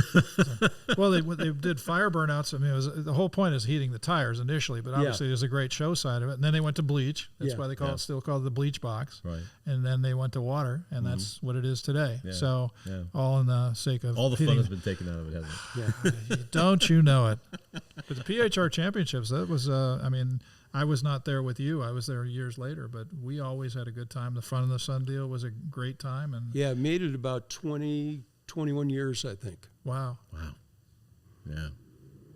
S3: Well, they did fire burnouts. I mean, the whole point is heating the tires initially, but obviously there's a great show side of it. And then they went to bleach. That's why they still call it the bleach box.
S2: Right.
S3: And then they went to water, and that's what it is today. Yeah. So all in the sake of
S2: all the fun has been taken out of it, hasn't
S3: it? Yeah. Don't you know it? But the PHR championships, that was, I was not there with you. I was there years later, but we always had a good time. The Fun in the Sun deal was a great time, and
S1: made it about 20 21 years, I think.
S3: Wow.
S2: Yeah.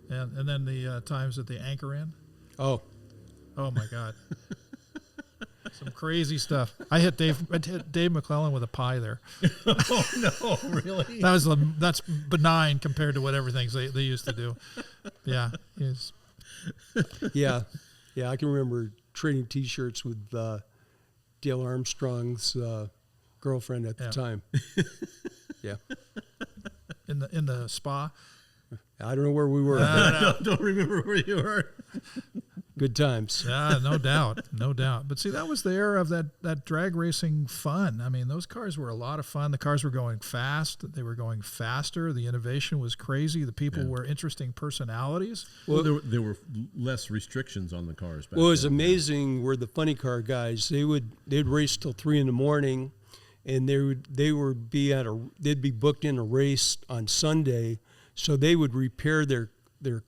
S3: And then the times at the Anchor Inn.
S1: Oh,
S3: My God. Some crazy stuff. I hit Dave McClellan with a pie there.
S2: Oh no, really?
S3: That's benign compared to what everything they used to do. Yeah.
S1: yeah. I can remember trading T-shirts with Dale Armstrong's girlfriend at the time. Yeah.
S3: In the spa.
S1: I don't know where we were.
S2: I don't remember where you were.
S1: Good times.
S3: Yeah, no doubt. But see, that was the era of that drag racing fun. I mean, those cars were a lot of fun. The cars were going fast. They were going faster. The innovation was crazy. The people were interesting personalities.
S2: Well, there were less restrictions on the cars back
S1: Well, it was
S2: then.
S1: amazing where the funny car guys, they'd race till 3 a.m, and they'd be booked in a race on Sunday, so they would repair their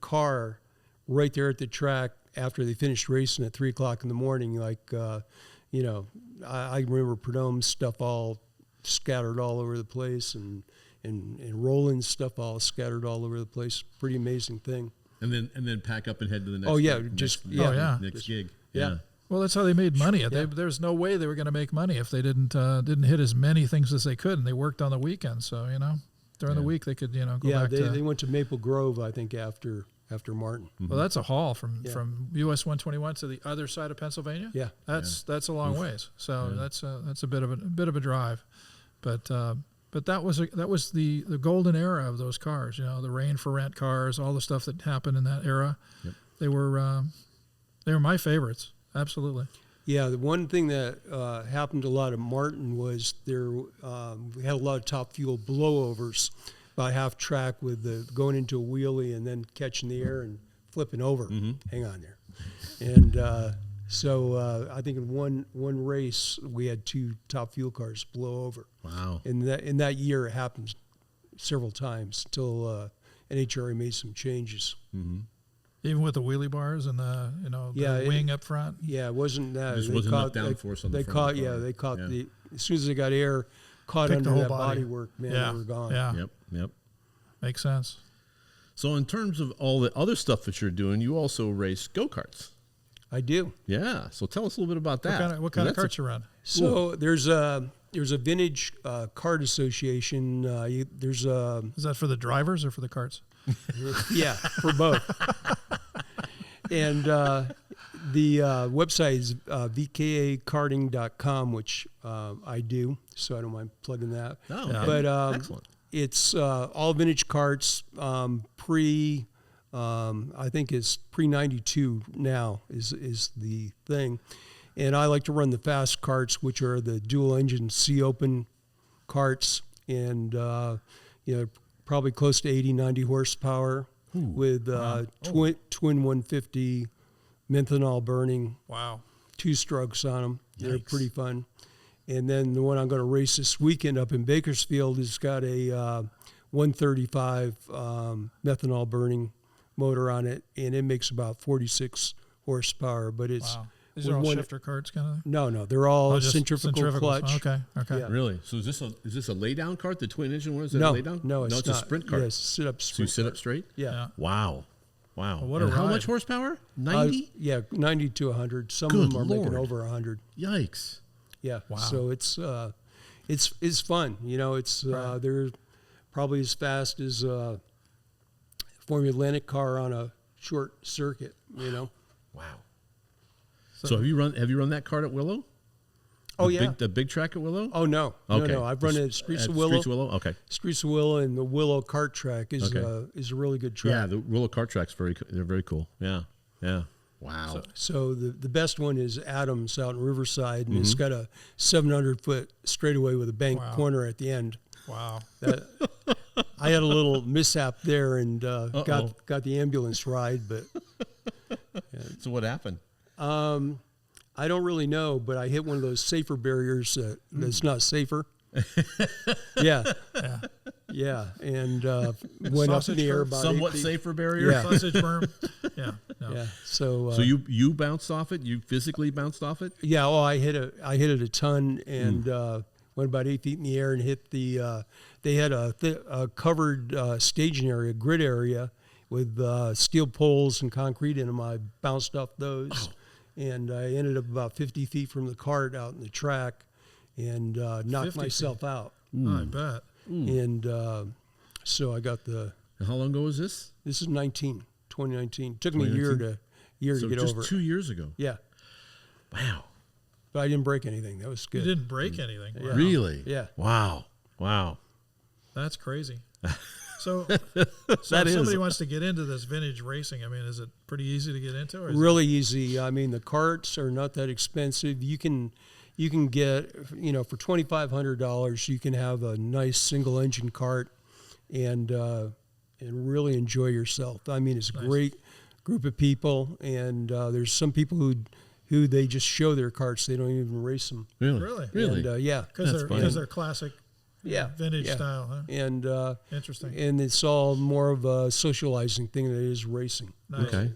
S1: car right there at the track after they finished racing at 3 o'clock in the morning. Like, I remember Perdome's stuff all scattered all over the place, and Roland's stuff all scattered all over the place. Pretty amazing thing.
S2: And then pack up and head to the next.
S1: Oh, yeah,
S2: next gig.
S1: Yeah.
S3: Well, that's how they made money.
S1: Yeah.
S3: There's no way they were going to make money if they didn't hit as many things as they could, and they worked on the weekends. So during the week they could go back to.
S1: They went to Maple Grove, I think, after Martin.
S3: Well, that's a haul from US 121 to the other side of Pennsylvania.
S1: Yeah,
S3: that's a long ways. So that's a bit of a drive, but that was the golden era of those cars. The rain for rent cars, all the stuff that happened in that era. Yep. They were my favorites. Absolutely.
S1: Yeah, the one thing that happened a lot at Martin was we had a lot of top fuel blowovers, about half track with going into a wheelie and then catching the air and flipping over. Mm-hmm. Hang on there. And so I think in one race we had 2 top fuel cars blow over.
S2: Wow.
S1: In that year it happened several times until NHRA made some changes.
S2: Mm-hmm.
S3: Even with the wheelie bars and the wing up front.
S1: Yeah, it wasn't that.
S2: There wasn't enough downforce on the front.
S1: They caught as soon as they got air caught under that bodywork, man, they were gone.
S3: Yeah.
S2: Yep.
S3: Makes sense.
S2: So in terms of all the other stuff that you're doing, you also race go-karts.
S1: I do.
S2: Yeah. So tell us a little bit about that.
S3: What kind of karts you run?
S1: So there's a vintage kart association. Is
S3: that for the drivers or for the karts?
S1: Yeah, for both. And the website is vkakarting.com, which I do, so I don't mind plugging that.
S2: Oh, okay.
S1: But
S2: excellent.
S1: It's all vintage karts, I think it's pre-92 now is the thing. And I like to run the fast karts, which are the dual-engine C-open karts, and probably close to 80, 90 horsepower. Ooh, with twin 150 methanol burning.
S3: Wow.
S1: 2 strokes on them.
S2: Yikes.
S1: They're pretty fun. And then the one I'm going to race this weekend up in Bakersfield has got a 135 methanol burning motor on it, and it makes about 46 horsepower. But it's
S3: These are all shifter karts, kind of.
S1: No, they're all centrifugal clutch.
S3: Okay.
S1: Yeah.
S2: Really? So is this a lay down kart? The twin engine one, is that
S1: no,
S2: a lay down?
S1: No, it's
S2: not.
S1: a
S2: sprint kart.
S1: Yes, sit up.
S2: So you sit up straight?
S1: Yeah.
S2: Wow.
S3: Well, and
S2: how much horsepower? 90?
S1: Yeah, 90 to 100. Some
S2: Good
S1: of them are
S2: Lord.
S1: making over 100.
S2: Yikes.
S1: Yeah.
S3: Wow.
S1: So it's fun. They're probably as fast as a Formula Atlantic car on a short circuit.
S2: Wow. So have you run that kart at Willow? The big track at Willow?
S1: Oh no.
S2: Okay.
S1: No. I've run it at Streets of Willow.
S2: Okay.
S1: Streets of Willow, and the Willow kart track is a really good track.
S2: Yeah, the Willow kart track's they're very cool. Yeah. Wow.
S1: So the best one is Adams out in Riverside, and it's got a 700-foot straightaway with a bank corner at the end.
S3: Wow.
S1: I had a little mishap there and got the ambulance ride, but.
S2: So what happened?
S1: I don't really know, but I hit one of those safer barriers that's not safer. Yeah, and went up in the air about
S2: somewhat
S1: 8 feet.
S2: safer barrier.
S1: Yeah.
S3: Sausage berm. Yeah. No.
S1: Yeah. So
S2: you bounced off it? You physically bounced off it?
S1: Yeah. Oh, I hit it a ton and went about 8 feet in the air and hit the they had a covered staging area, grid area with steel poles and concrete in them. I bounced off those, and I ended up about 50 feet from the cart out in the track, and knocked myself out.
S3: I bet.
S1: And so I got the.
S2: And how long ago was this?
S1: This is 2019. Took me a year to get over it.
S2: Just 2 years ago.
S1: Yeah.
S2: Wow.
S1: But I didn't break anything. That was good.
S3: You didn't break anything.
S1: Yeah.
S3: Wow.
S2: Really?
S1: Yeah.
S2: Wow.
S3: That's crazy. So if somebody wants to get into this vintage racing, I mean, is it pretty easy to get into? Or is
S1: really easy. I mean, the carts are not that expensive. You can get, for $2,500, you can have a nice single engine cart and really enjoy yourself. I mean, it's a great group of people, and there's some people who they just show their carts. They don't even race them.
S3: Really?
S1: And, yeah.
S3: Because they're classic.
S1: Yeah,
S3: vintage style, huh?
S1: And
S3: interesting.
S1: And it's all more of a socializing thing than it is racing.
S3: Nice.
S2: Okay.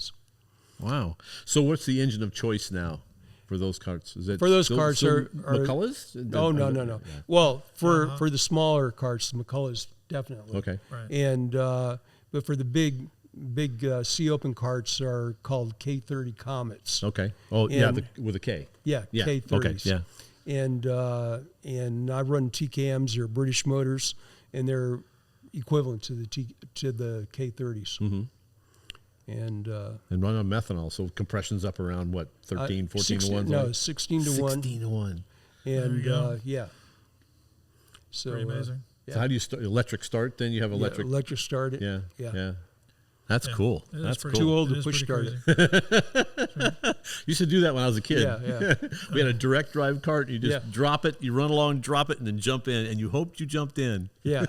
S2: Wow. So what's the engine of choice now for those carts? Is it
S1: for those carts are
S2: McCullough's?
S1: Oh no.
S2: Yeah.
S1: Well, for the smaller carts, the McCullough's definitely.
S2: Okay.
S3: Right.
S1: And but for the big C open carts are called K30 Comets.
S2: Okay. Oh yeah, with a K.
S1: Yeah. K30s.
S2: Okay. Yeah.
S1: And I run TKMs or British Motors, and they're equivalent to the K30s.
S2: Mm-hmm.
S1: And
S2: run on methanol, so compression's up around what, 13, 14 to 1?
S1: No, 16 to 1.
S2: 16 to 1.
S1: And yeah. So
S3: pretty amazing.
S1: Yeah.
S2: So how do you start? Electric start? Then you have electric.
S1: Yeah, electric start it.
S2: Yeah. That's cool. That's cool.
S1: Too old to push start it.
S2: Used to do that when I was a kid.
S1: Yeah.
S2: We had a direct drive cart. You just drop it, you run along, drop it, and then jump in. And you hoped you jumped in.
S1: Yeah.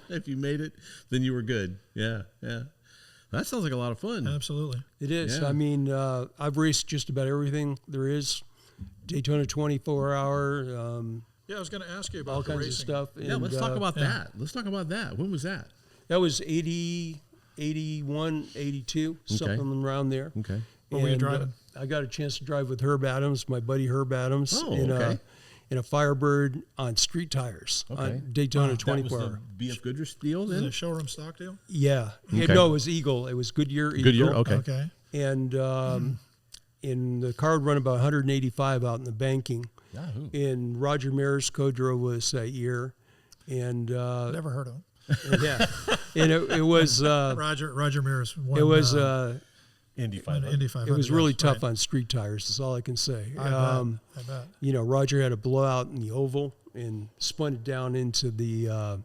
S2: If you made it, then you were good. Yeah. That sounds like a lot of fun.
S3: Absolutely.
S1: It is.
S2: Yeah.
S1: I mean, I've raced just about everything there is. Daytona 24-hour.
S3: Yeah, I was going to ask you about
S1: all
S3: the
S1: kinds
S3: racing.
S1: of stuff.
S2: Yeah, let's talk about that. Let's talk about that. When was that?
S1: That was 80, 81, 82, something around there.
S2: Okay.
S3: What were you driving?
S1: I got a chance to drive with Herb Adams, my buddy Herb Adams,
S2: Oh,
S1: in
S2: okay.
S1: a Firebird on street tires on Daytona 24 hour.
S2: That was the BF Goodrich deal
S3: Is
S2: then?
S3: it a showroom stock deal?
S1: Yeah.
S2: Okay.
S1: No, it was Eagle. It was Goodyear Eagle.
S2: Goodyear, okay.
S3: Okay.
S1: And in the car would run about 185 out in the banking.
S2: Yahoo.
S1: And Roger Maris co-drove with us that year. And
S3: Never heard of him.
S1: yeah. And it was
S3: Roger Mears won.
S1: it was
S2: Indy
S3: won
S2: 500.
S3: Indy 500.
S1: it was really
S3: yes,
S1: tough
S3: right.
S1: on street tires. That's all I can say.
S3: I bet.
S1: Roger had a blowout in the oval and spun it down into the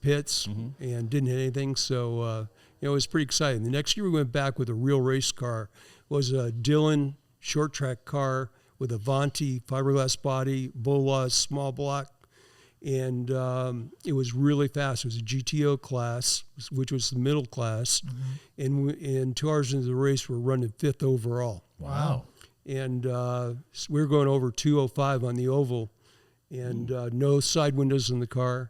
S1: pits and didn't hit anything. So it was pretty exciting. The next year we went back with a real race car. It was a Dillon short track car with a Vonti fiberglass body, Bolas small block. And it was really fast. It was a GTO class, which was the middle class. And 2 hours into the race, we're running 5th overall.
S3: Wow.
S1: And we were going over 205 on the oval, and no side windows in the car,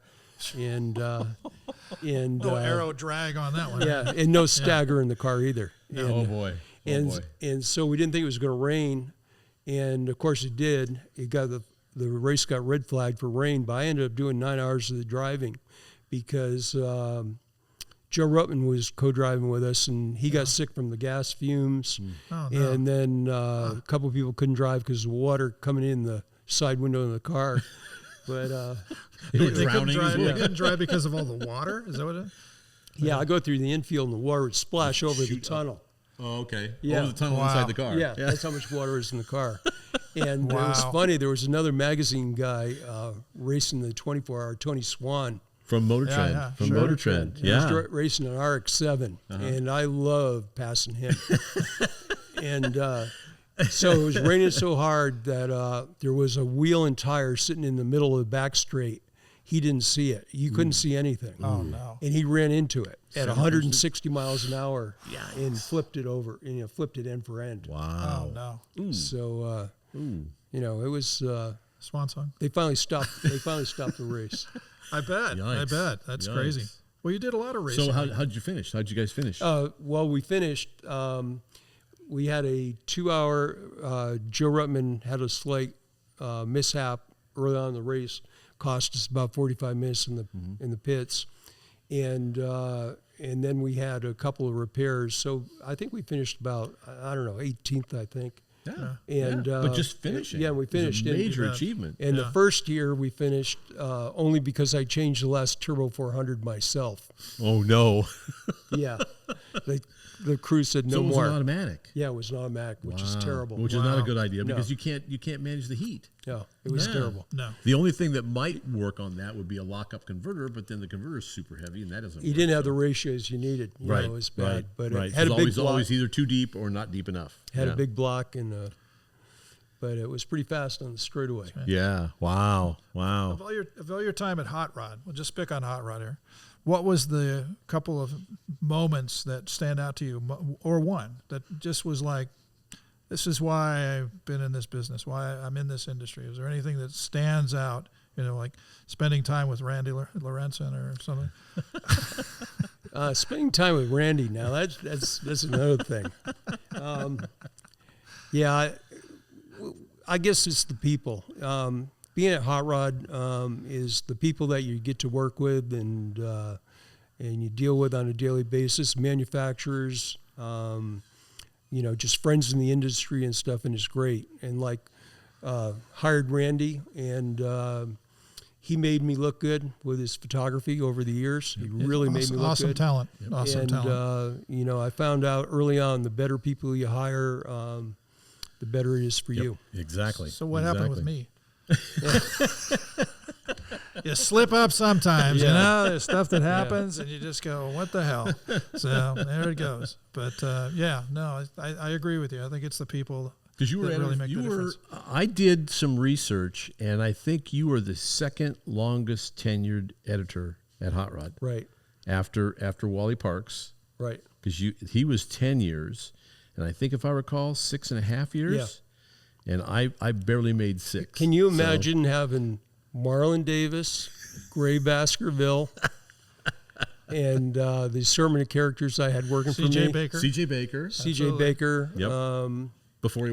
S1: and
S3: No aero drag on that one.
S1: yeah, and no stagger in the car either. And,
S2: Oh boy.
S1: and so we didn't think it was going to rain, and of course it did. It got the race got red flagged for rain, but I ended up doing 9 hours of the driving because Joe Ruttman was co-driving with us, and he got sick from the gas fumes.
S3: Oh, no.
S1: And then a couple of people couldn't drive because of water coming in the side window of the car. But
S2: You were
S3: They couldn't
S2: drowning.
S3: drive. They couldn't drive because of all the water. Is that what it is?
S1: yeah, I go through the infield, and the water would splash over the tunnel.
S2: Oh, okay.
S1: Yeah.
S2: Over the tunnel
S3: Wow.
S2: inside the car.
S1: Yeah, that's how much water is in the car. And it was
S3: Wow.
S1: funny. There was another magazine guy racing the 24-hour, Tony Swan.
S2: From Motor Trend.
S3: yeah,
S2: From
S3: sure.
S2: Motor Trend.
S1: He was
S2: Yeah.
S1: racing an RX-7, and I love passing him. And so it was raining so hard that there was a wheel and tire sitting in the middle of the back straight. He didn't see it. You couldn't see anything.
S3: Oh no.
S1: And he ran into it at 160 miles an hour and flipped it over, flipped it end for end.
S2: Wow.
S3: Oh no.
S1: So, it was,
S3: Swan song.
S1: they finally stopped the race.
S3: I bet. I
S2: Yikes.
S3: bet. That's
S2: Yikes.
S3: crazy. Well, you did a lot of racing.
S2: So how'd you finish? How'd you guys finish?
S1: Well, we finished, we had a 2-hour, Joe Ruttman had a slight mishap early on in the race, cost us about 45 minutes in the pits, and then we had a couple of repairs. So I think we finished about 18th, I think.
S2: Yeah.
S1: And
S2: but just finishing.
S1: Yeah, we finished.
S2: It's a major achievement.
S1: And the first year we finished only because I changed the last Turbo 400 myself.
S2: Oh no.
S1: Yeah. The crew said no more.
S2: So it was an automatic.
S1: Yeah, it was an automatic, which is terrible.
S2: Which is not a good idea because you can't manage the heat.
S1: No, it was terrible.
S3: No.
S2: The only thing that might work on that would be a lock-up converter, but then the converter is super heavy, and that doesn't.
S1: You didn't have the ratios you needed. You know, it was bad, but it had a big block.
S2: Always either too deep or not deep enough.
S1: Had a big block, but it was pretty fast on the straightaway.
S2: Yeah. Wow.
S3: Of all your time at Hot Rod, we'll just pick on Hot Rod here. What was the couple of moments that stand out to you, or one that just was like, this is why I've been in this business, why I'm in this industry? Is there anything that stands out, like spending time with Randy Lorenzen or something?
S1: Spending time with Randy, now that's another thing. I guess it's the people. Being at Hot Rod is the people that you get to work with and you deal with on a daily basis, manufacturers, just friends in the industry and stuff, and it's great. And hired Randy, and he made me look good with his photography over the years. He really made me look
S3: awesome
S1: good.
S3: Talent. Awesome talent.
S1: I found out early on, the better people you hire, the better it is for you.
S2: Exactly.
S3: So what happened with me? You slip up sometimes, there's stuff that happens and you just go, what the hell? So there it goes. But I agree with you. I think it's the people
S2: because you were
S3: that really make the difference.
S2: I did some research, and I think you were the second longest tenured editor at Hot Rod.
S1: Right.
S2: After Wally Parks.
S1: Right.
S2: Because he was 10 years, and I think if I recall, 6.5 years. Yeah. And I barely made 6.
S1: Can you imagine having Marlon Davis, Gray Baskerville, and the assortment characters I had working for me? CJ Baker.
S2: Yep. Before he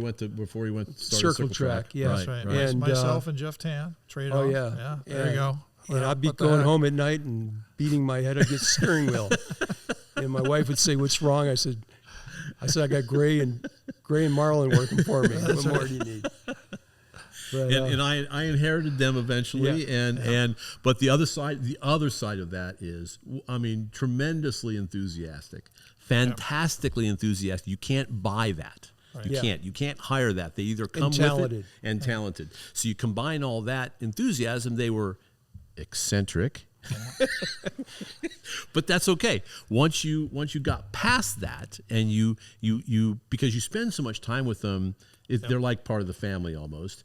S2: went
S1: Circle Track. Yeah,
S3: right.
S1: And
S3: myself and Jeff Tan.
S1: Oh yeah.
S3: There you go.
S1: And I'd be going home at night and beating my head against the steering wheel. And my wife would say, "What's wrong?" I said, "I got Gray and Marlon working for me. What more do you need?" But,
S2: and I inherited them eventually, but the other side of that is, tremendously enthusiastic, fantastically enthusiastic. You can't buy that. Right. You can't hire that. They either come with it and talented. So you combine all that enthusiasm. They were eccentric. But that's okay. Once you got past that, and you because you spend so much time with them, they're like part of the family almost.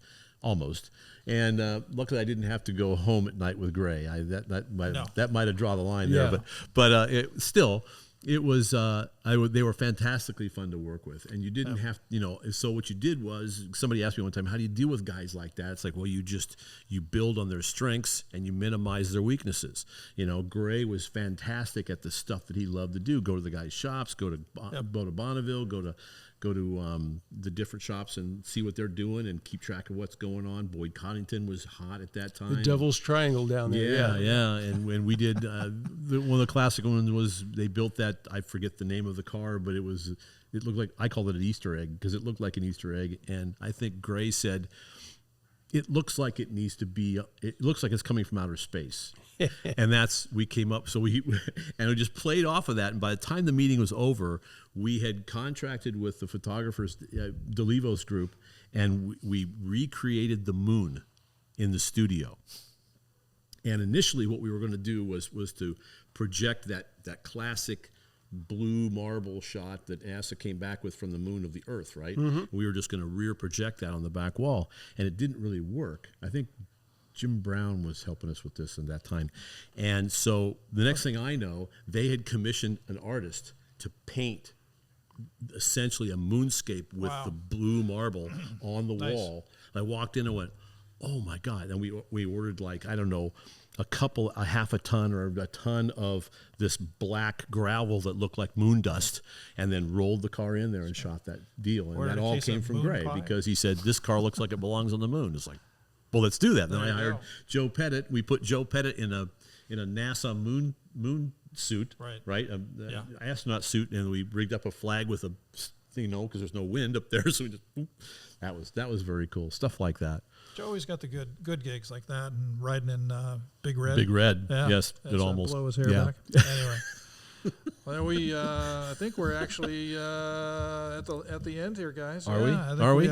S2: And luckily, I didn't have to go home at night with Gray. That might have drawn the line there, but it was they were fantastically fun to work with, and you didn't have So what you did was, somebody asked me one time, how do you deal with guys like that? It's like, well, you build on their strengths and you minimize their weaknesses. Gray was fantastic at the stuff that he loved to do. Go to the guys' shops, go to Bonneville, go to the different shops and see what they're doing and keep track of what's going on. Boyd Coddington was hot at that time.
S1: The Devil's Triangle down there.
S2: Yeah. And when we did, one of the classic ones was they built that, I forget the name of the car, but it looked like, I called it an Easter egg because it looked like an Easter egg. And I think Gray said, it looks like it looks like it's coming from outer space. And we came up, so we just played off of that. And by the time the meeting was over, we had contracted with the photographers, DeLivos group, and we recreated the moon in the studio. And initially what we were going to do was to project that classic blue marble shot that NASA came back with from the moon of the Earth, right? Mm-hmm. We were just going to rear project that on the back wall, and it didn't really work. I think Jim Brown was helping us with this at that time. And so the next thing I know, they had commissioned an artist to paint essentially a moonscape with the blue marble on the wall. I walked in and went, oh my God. And we ordered a half a ton or a ton of this black gravel that looked like moon dust, and then rolled the car in there and shot that deal. And that all came from Gray because he said, this car looks like it belongs on the moon. It's like, well, let's do that. Then
S3: There
S2: I
S3: you
S2: hired
S3: go.
S2: Joe Pettit. We put Joe Pettit in a NASA moon suit, right? Astronaut suit, and we rigged up a flag with a, because there's no wind up there, so we just that was very cool. Stuff like that.
S3: Joey's got the good gigs like that, and riding in Big Red.
S2: Big Red, yes,
S3: That's
S2: it almost
S3: blow his hair back. Anyway. Well, I think we're actually at the end here, guys.
S2: Are we?
S3: I think
S2: Are we?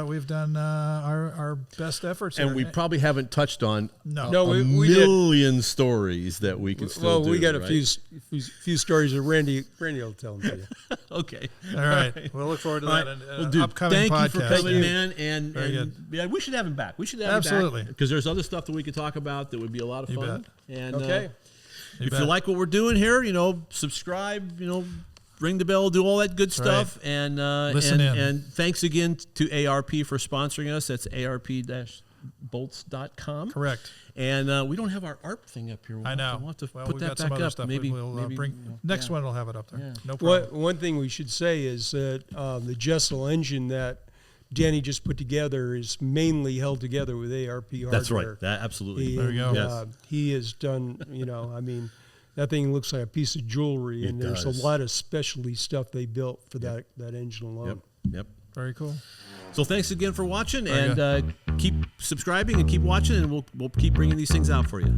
S3: We've done our best efforts,
S2: And
S3: here.
S2: we probably haven't touched on
S1: No,
S2: a
S1: we did.
S2: million stories that we can still do.
S1: We got a
S2: right?
S1: few stories that Randy will tell them to you.
S2: Okay.
S3: All right. We'll look forward to that in
S2: Well, dude,
S3: upcoming
S2: thank
S3: podcast.
S2: you for coming,
S1: you.
S2: man.
S3: Very
S2: And yeah, we should have him back. We should have
S3: Absolutely.
S2: him back because there's other stuff that we could talk about that would be a lot of
S3: You
S2: fun.
S3: bet.
S2: And
S1: Okay.
S2: if you like what we're doing here, subscribe, ring the bell, do all that good stuff, and
S3: Listen in.
S2: And thanks again to ARP for sponsoring us. That's arp-bolts.com.
S3: Correct.
S2: And we don't have our ARP thing up here.
S3: I know.
S2: We'll have to
S3: Well,
S2: put
S3: we've
S2: that
S3: got some
S2: back
S3: other
S2: up.
S3: stuff
S2: Maybe
S3: we'll bring. Next one will have it up there.
S2: Yeah.
S3: No problem.
S1: One thing we should say is that the Jessel engine that Danny just put together is mainly held together with ARP hardware.
S2: That's right. That absolutely.
S3: There you go.
S2: Yes.
S1: He has done, that thing looks like a piece of jewelry, and there's
S2: does.
S1: a lot of specialty stuff they built for that engine alone.
S2: Yep.
S3: Very cool.
S2: So thanks again for watching,
S3: Very
S2: and keep subscribing and keep watching, and we'll keep bringing these things out for you.